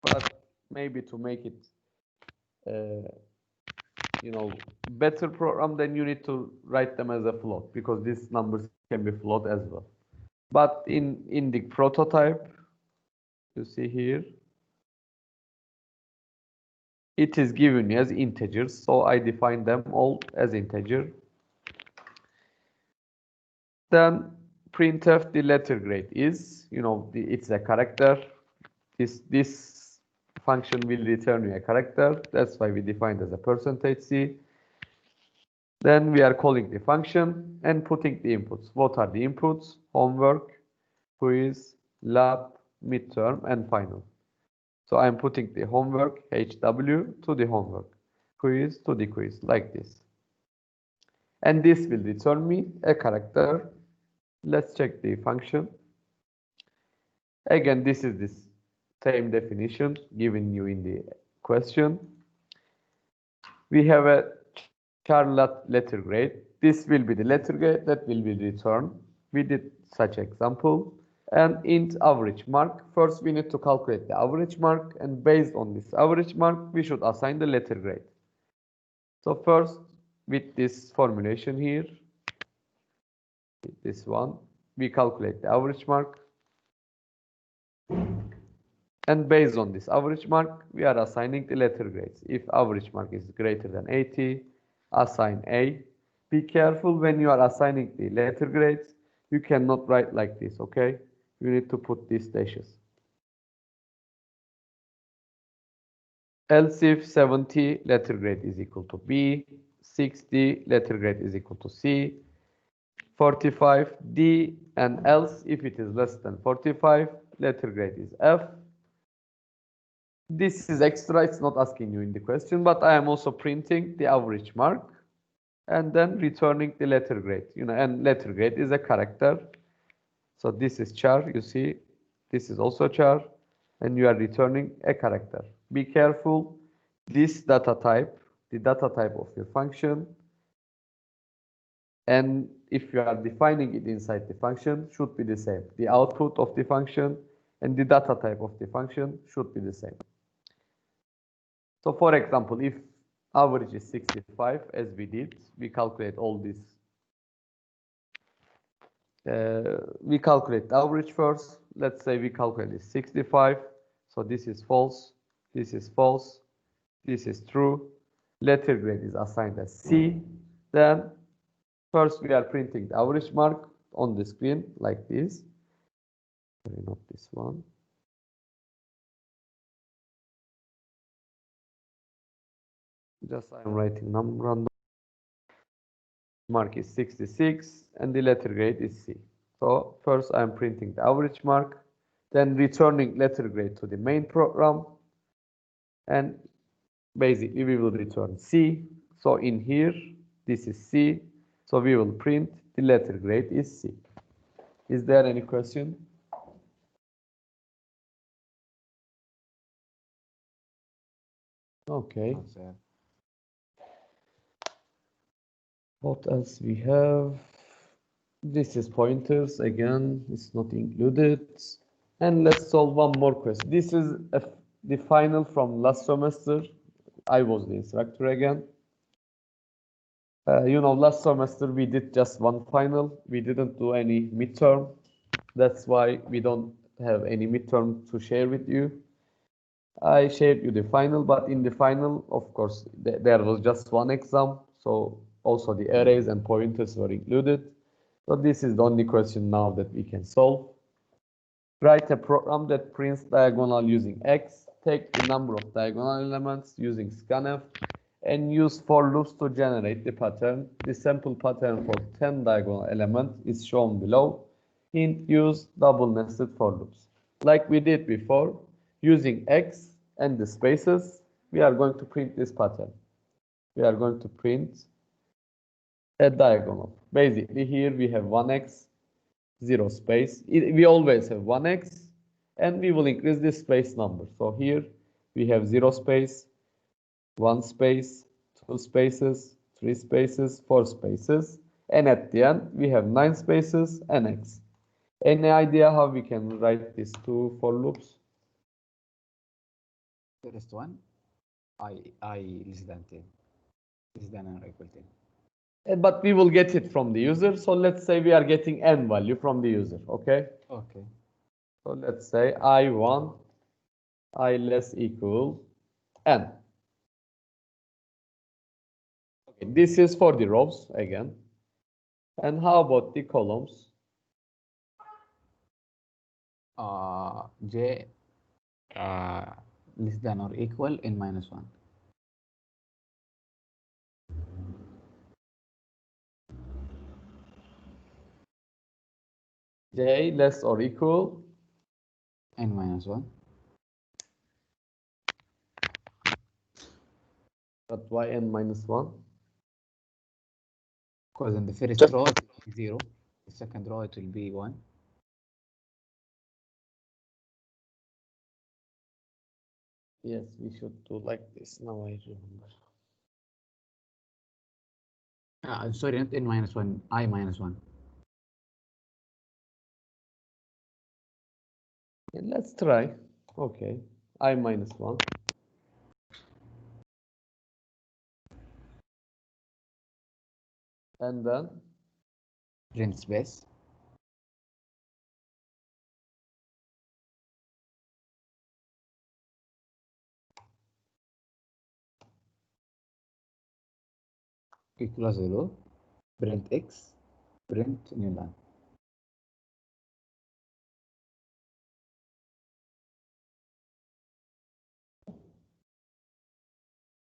But maybe to make it, better program, then you need to write them as a float because these numbers can be float as well. But in the prototype, you see here, it is given as integers. So I define them all as integer. Then printf, the letter grade is, it's a character. This function will return you a character. That's why we defined as a %C. Then we are calling the function and putting the inputs. What are the inputs? Homework, quiz, lab, midterm, and final. So I'm putting the homework, HW, to the homework, quiz to the quiz, like this. And this will return me a character. Let's check the function. Again, this is this same definition given you in the question. We have a char letter grade. This will be the letter grade that will be returned. We did such example. And int average mark. First, we need to calculate the average mark. And based on this average mark, we should assign the letter grade. So first, with this formulation here, this one, we calculate the average mark. And based on this average mark, we are assigning the letter grades. If average mark is greater than 80, assign A. Be careful when you are assigning the letter grades. you cannot write like this, okay? You need to put these dashes. Else if 70 letter grade is equal to B, 60 letter grade is equal to C, 45 D, and else if it is less than 45 letter grade is F. This is extra, it's not asking you in the question, but I am also printing the average mark and then returning the letter grade, and letter grade is a character. So this is char, you see, this is also char, and you are returning a character. Be careful, this data type, the data type of your function, and if you are defining it inside the function, should be the same. The output of the function and the data type of the function should be the same. So for example, if average is 65, as we did, we calculate all this. We calculate the average first. Let's say we calculate 65. So this is false, this is false, this is true. Letter grade is assigned as C. Then first we are printing the average mark on the screen like this. Sorry, not this one. Just I'm writing number random. Mark is 66 and the letter grade is C. So first I'm printing the average mark, then returning letter grade to the main program, and basically we will return C. So in here, this is C. So we will print the letter grade is C. Is there any question? Okay. What else we have? This is pointers again, it's not included. And let's solve one more question. This is the final from last semester. I was the instructor again. Last semester we did just one final. We didn't do any midterm. That's why we don't have any midterm to share with you. I shared you the final, but in the final, of course, there was just one exam. So also the arrays and pointers were included. So this is the only question now that we can solve. Write a program that prints diagonal using X. Take the number of diagonal elements using scanf and use for loops to generate the pattern. The sample pattern for 10 diagonal elements is shown below. Hint: use double nested for loops. Like we did before, using X and the spaces, we are going to print this pattern. We are going to print a diagonal. Basically, here we have 1x, 0 space. We always have 1x, and we will increase this space number. So here we have 0 space, 1 space, 2 spaces, 3 spaces, 4 spaces, and at the end we have 9 spaces and x. Any idea how we can write these two for loops? First one, I less than 10, less than or equal 10. But we will get it from the user. So let's say we are getting n value from the user, okay? Okay. So let's say I1, I less equal n. Okay, this is for the rows again. And how about the columns? J less than or equal n minus 1. J less or equal n minus 1. But why n minus 1? Because in the first row it will be 0, the second row it will be 1. Yes, we should do like this. Now I remember. Sorry, not n minus 1, I minus 1. Let's try. Okay, I minus 1. And then Print space. We close the loop. Print x. Print new line.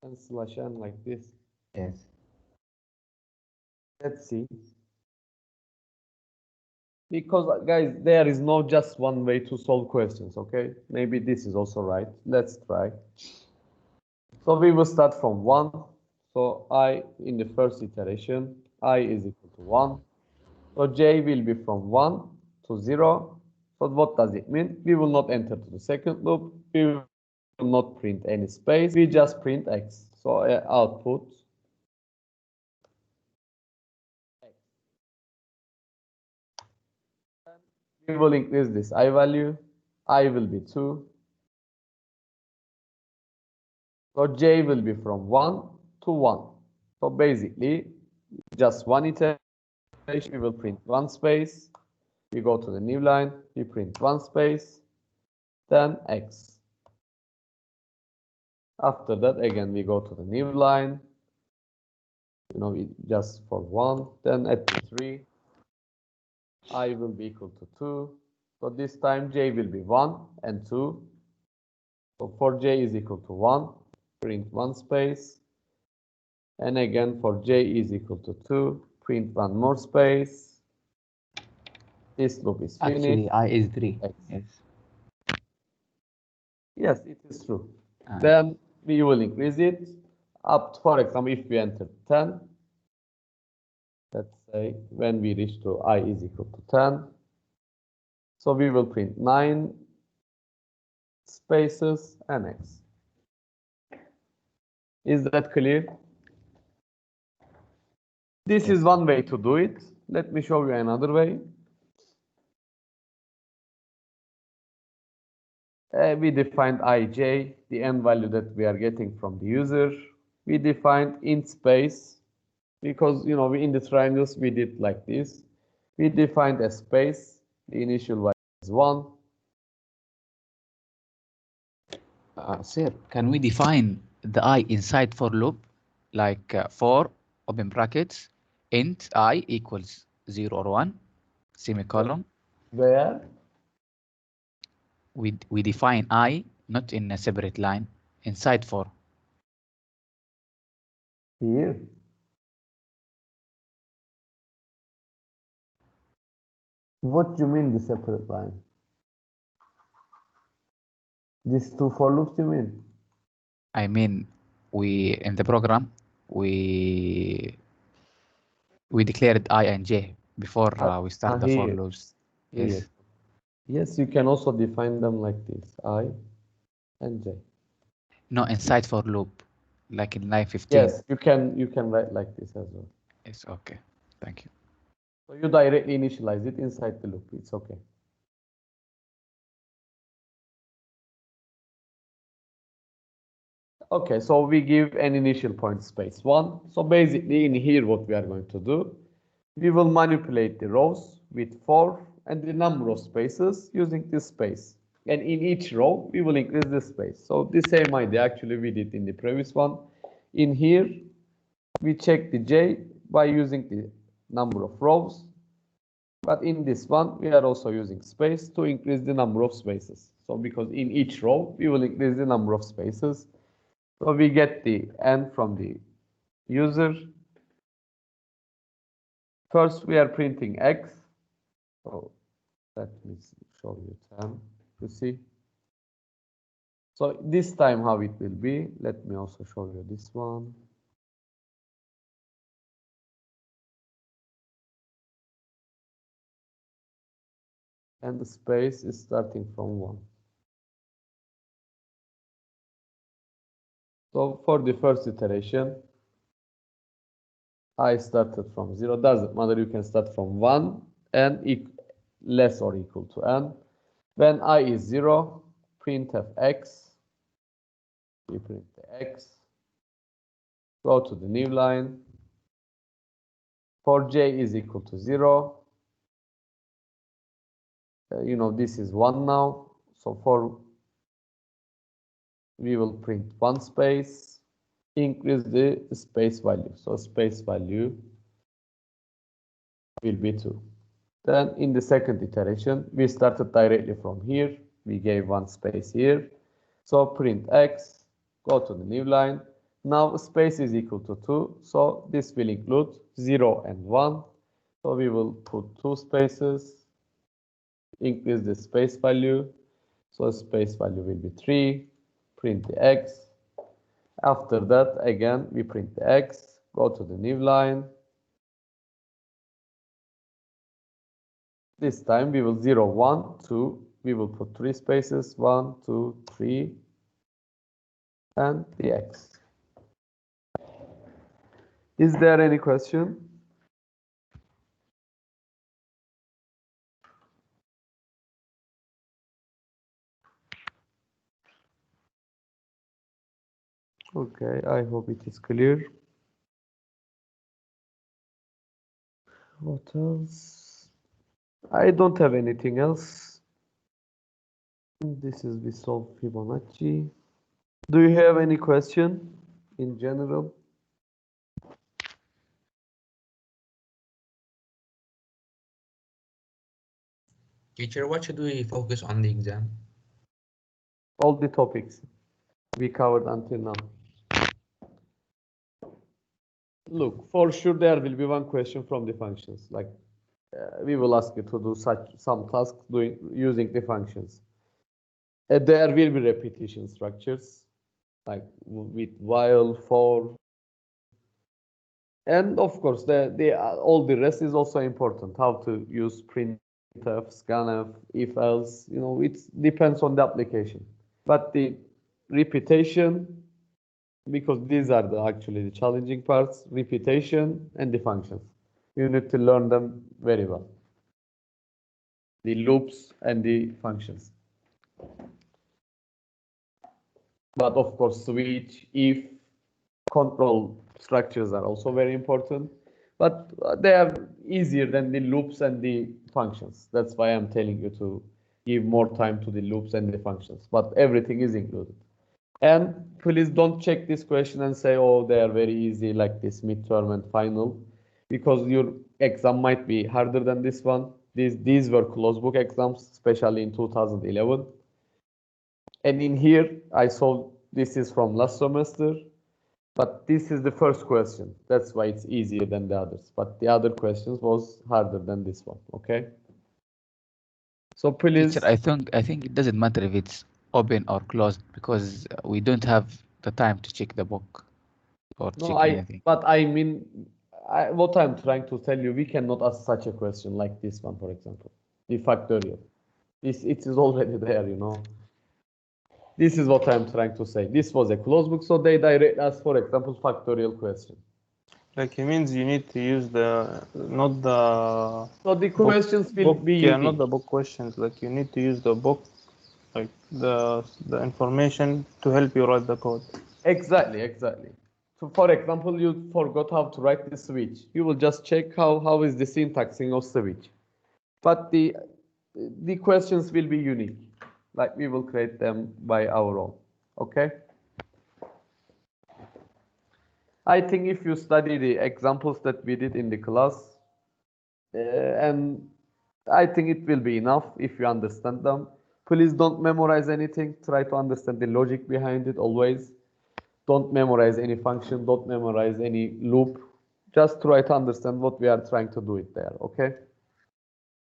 and slash n like this. Yes. Let's see. Because guys, there is no just one way to solve questions, okay? Maybe this is also right. Let's try. So we will start from 1. So I, in the first iteration, I is equal to 1. So j will be from 1 to 0. So what does it mean? We will not enter to the second loop. We will not print any space. We just print x. So output x. We will increase this I value. I will be 2. So j will be from 1 to 1. So basically, just one iteration, we will print one space. We go to the new line, we print one space, then x. After that, again, we go to the new line. Just for 1, then at 3, I will be equal to 2. So this time j will be 1 and 2. So for j is equal to 1, print one space. And again, for j is equal to 2, print one more space. This loop is finished. Actually, I is 3. X. Yes. Yes, it is true. Then we will increase it up to, for example, if we enter 10, let's say when we reach to I is equal to 10, so we will print 9 spaces and x. Is that clear? This is one way to do it. Let me show you another way. We defined ij, the n value that we are getting from the user. We defined int space because, we in the triangles, we did like this. We defined a space. The initial value is 1. Sir, can we define the I inside for loop? Like for, open brackets, int I equals 0 or 1, semicolon. Where? We define I not in a separate line, inside for. Here. What do you mean the separate line? These two for loops, you mean? I mean, in the program, we declared I and j before we start the for here. loops. Yes. Yes. Yes, you can also define them like this, I and j. No, inside for loop, like in line 15. Yes, you can write like this as well. It's okay. Thank you. So you directly initialize it inside the loop. It's okay. Okay, so we give an initial point space 1. So basically in here what we are going to do, we will manipulate the rows with 4 and the number of spaces using this space. And in each row, we will increase the space. So the same idea actually we did in the previous one. In here, we check the j by using the number of rows. But in this one, we are also using space to increase the number of spaces. So because in each row, we will increase the number of spaces. So we get the n from the user. First, we are printing x. So let me show you 10 to see. So this time how it will be, let me also show you this one. And the space is starting from 1. So for the first iteration, I started from 0. Doesn't matter, you can start from 1 and less or equal to n. When I is 0, printf x. We print the x. Go to the new line. For j is equal to 0. This is 1 now. So we will print one space, increase the space value. So space value will be 2. Then in the second iteration, we started directly from here. We gave one space here. So print x, go to the new line. Now space is equal to 2, so this will include 0 and 1. So we will put 2 spaces, increase the space value. So space value will be 3, print the x. After that, again, we print the x, go to the new line. This time we will 0, 1, 2. We will put 3 spaces, 1, 2, 3, and the x. Is there any question? Okay, I hope it is clear. What else? I don't have anything else. This is we solve Fibonacci. Do you have any question in general? Teacher, what should we focus on the exam? All the topics we covered until now. Look, for sure there will be one question from the functions. Like we will ask you to do some tasks using the functions. There will be repetition structures, like with while, for, and of course all the rest is also important. How to use printf, scanf, if else. You know, it depends on the application. But the repetition, because these are actually the challenging parts, repetition and the functions. You need to learn them very well. The loops and the functions. But of course, switch, if, control structures are also very important. But they are easier than the loops and the functions. That's why I'm telling you to give more time to the loops and the functions. But everything is included. And please don't check this question and say, oh, they are very easy, like this midterm and final, because your exam might be harder than this one. These were closed book exams, especially in 2011. And in here, I saw this is from last semester, but this is the first question. That's why it's easier than the others. But the other questions was harder than this one, okay? So please. Teacher, I think it doesn't matter if it's open or closed because we don't have the time to check the book or check anything. But I mean, what I'm trying to tell you, we cannot ask such a question like this one, for example, the factorial. It is already there, you know. This is what I'm trying to say. This was a closed book, so they direct us, for example, factorial question. Like it means you need to use not the. So the questions will be yeah, unique. not the book questions. Like you need to use the book, like the information to help you write the code. Exactly. So for example, you forgot how to write the switch. You will just check how is the syntaxing of switch. But the questions will be unique. Like we will create them by our own. Okay? I think if you study the examples that we did in the class, and I think it will be enough if you understand them. Please don't memorize anything. Try to understand the logic behind it always. Don't memorize any function. Don't memorize any loop. Just try to understand what we are trying to do it there, okay?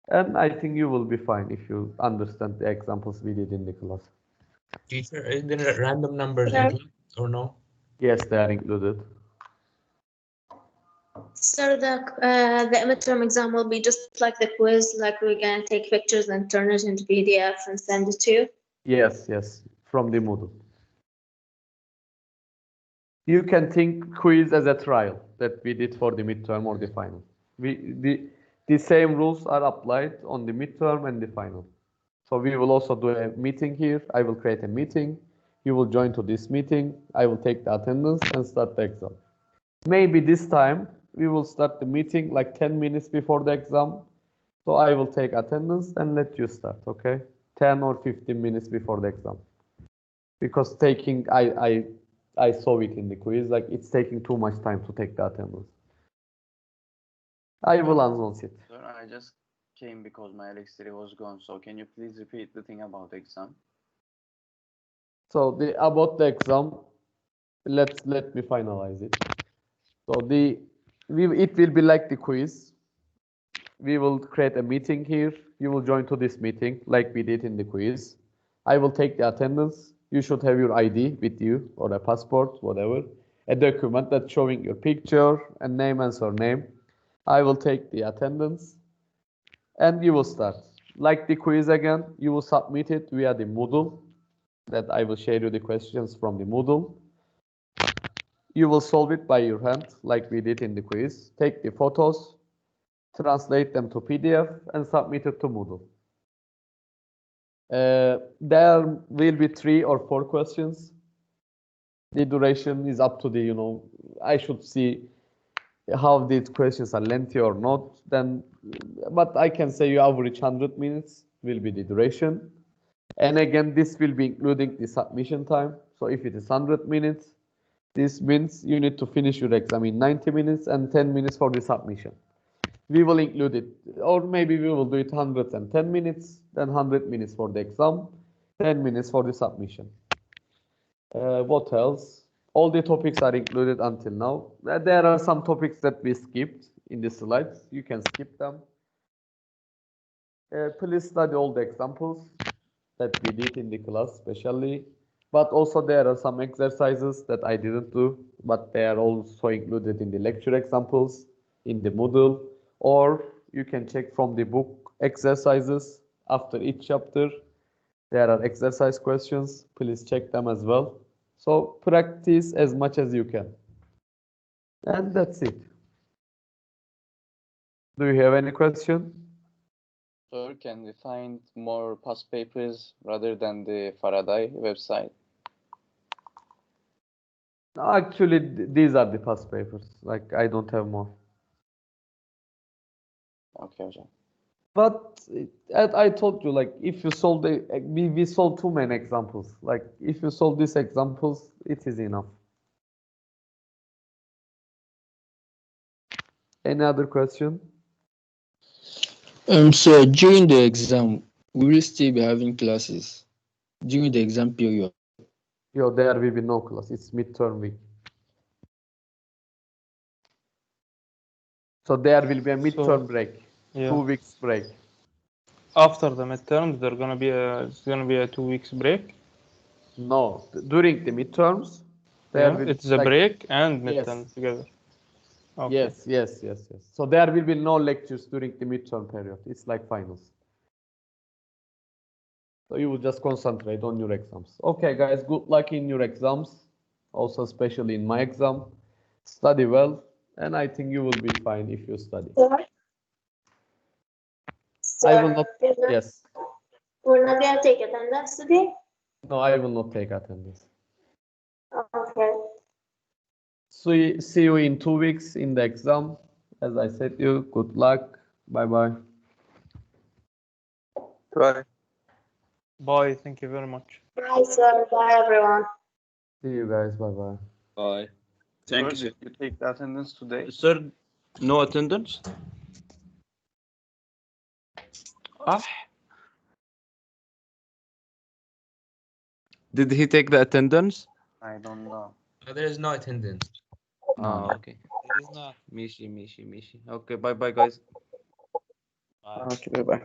And I think you will be fine if you understand the examples we did in the class. Teacher, is there random numbers included or no? Yes, they are included. So the midterm exam will be just like the quiz, like we're gonna take pictures and turn it into PDF and send it to you? Yes, from the Moodle. You can think quiz as a trial that we did for the midterm or the final. The same rules are applied on the midterm and the final. So we will also do a meeting here. I will create a meeting. You will join to this meeting. I will take the attendance and start the exam. Maybe this time we will start the meeting like 10 minutes before the exam. So I will take attendance and let you start, okay? 10 or 15 minutes before the exam. Because I saw it in the quiz, like it's taking too much time to take the attendance. I will announce it. Sir, I just came because my electricity was gone. So can you please repeat the thing about the exam? So about the exam, let me finalize it. So it will be like the quiz. We will create a meeting here. You will join to this meeting like we did in the quiz. I will take the attendance. You should have your ID with you or a passport, whatever. A document that's showing your picture and name and surname. I will take the attendance and you will start. Like the quiz again, you will submit it via the Moodle. That I will share you the questions from the Moodle. You will solve it by your hand like we did in the quiz. Take the photos, translate them to PDF and submit it to Moodle. There will be 3 or 4 questions. The duration is up to the, I should see how these questions are lengthy or not. But I can say you average 100 minutes will be the duration. And again, this will be including the submission time. So if it is 100 minutes, this means you need to finish your exam in 90 minutes and 10 minutes for the submission. We will include it, or maybe we will do it 110 minutes, then 100 minutes for the exam, 10 minutes for the submission. What else? All the topics are included until now. There are some topics that we skipped in the slides. You can skip them. Please study all the examples that we did in the class, especially. But also there are some exercises that I didn't do, but they are also included in the lecture examples in the Moodle. Or you can check from the book exercises after each chapter. There are exercise questions. Please check them as well. So practice as much as you can. And that's it. Do you have any question? Sir, can we find more past papers rather than the Faraday website? Actually, these are the past papers. Like, I don't have more. Okay, hocam. But as I told you, like, if you solve we solved too many examples. Like, if you solve these examples, it is enough. Any other question? So during the exam, we will still be having classes during the exam period. There will be no class. It's midterm week. So there will be a midterm break. Yeah. 2 weeks break. After the midterms, it's gonna be a 2 weeks break. No, during the midterms, it's a break and midterm yes. together. Okay. Yes. So there will be no lectures during the midterm period. It's like finals. So you will just concentrate on your exams. Okay, guys, good luck in your exams. Also, especially in my exam. Study well, and I think you will be fine if you study. I will not. Yes. We're not going to take attendance today? No, I will not take attendance. Okay. See you in 2 weeks in the exam. As I said to you, good luck. Bye-bye. Bye. Bye. Thank you very much. Bye, sir. Bye, everyone. See you guys. Bye-bye. Bye. Thank you, sir. Did you take the attendance today? Sir, no attendance? Did he take the attendance? I don't know. There is no attendance. Okay. There is not. Mishi. Okay, bye-bye, guys. Bye. Okay, bye-bye.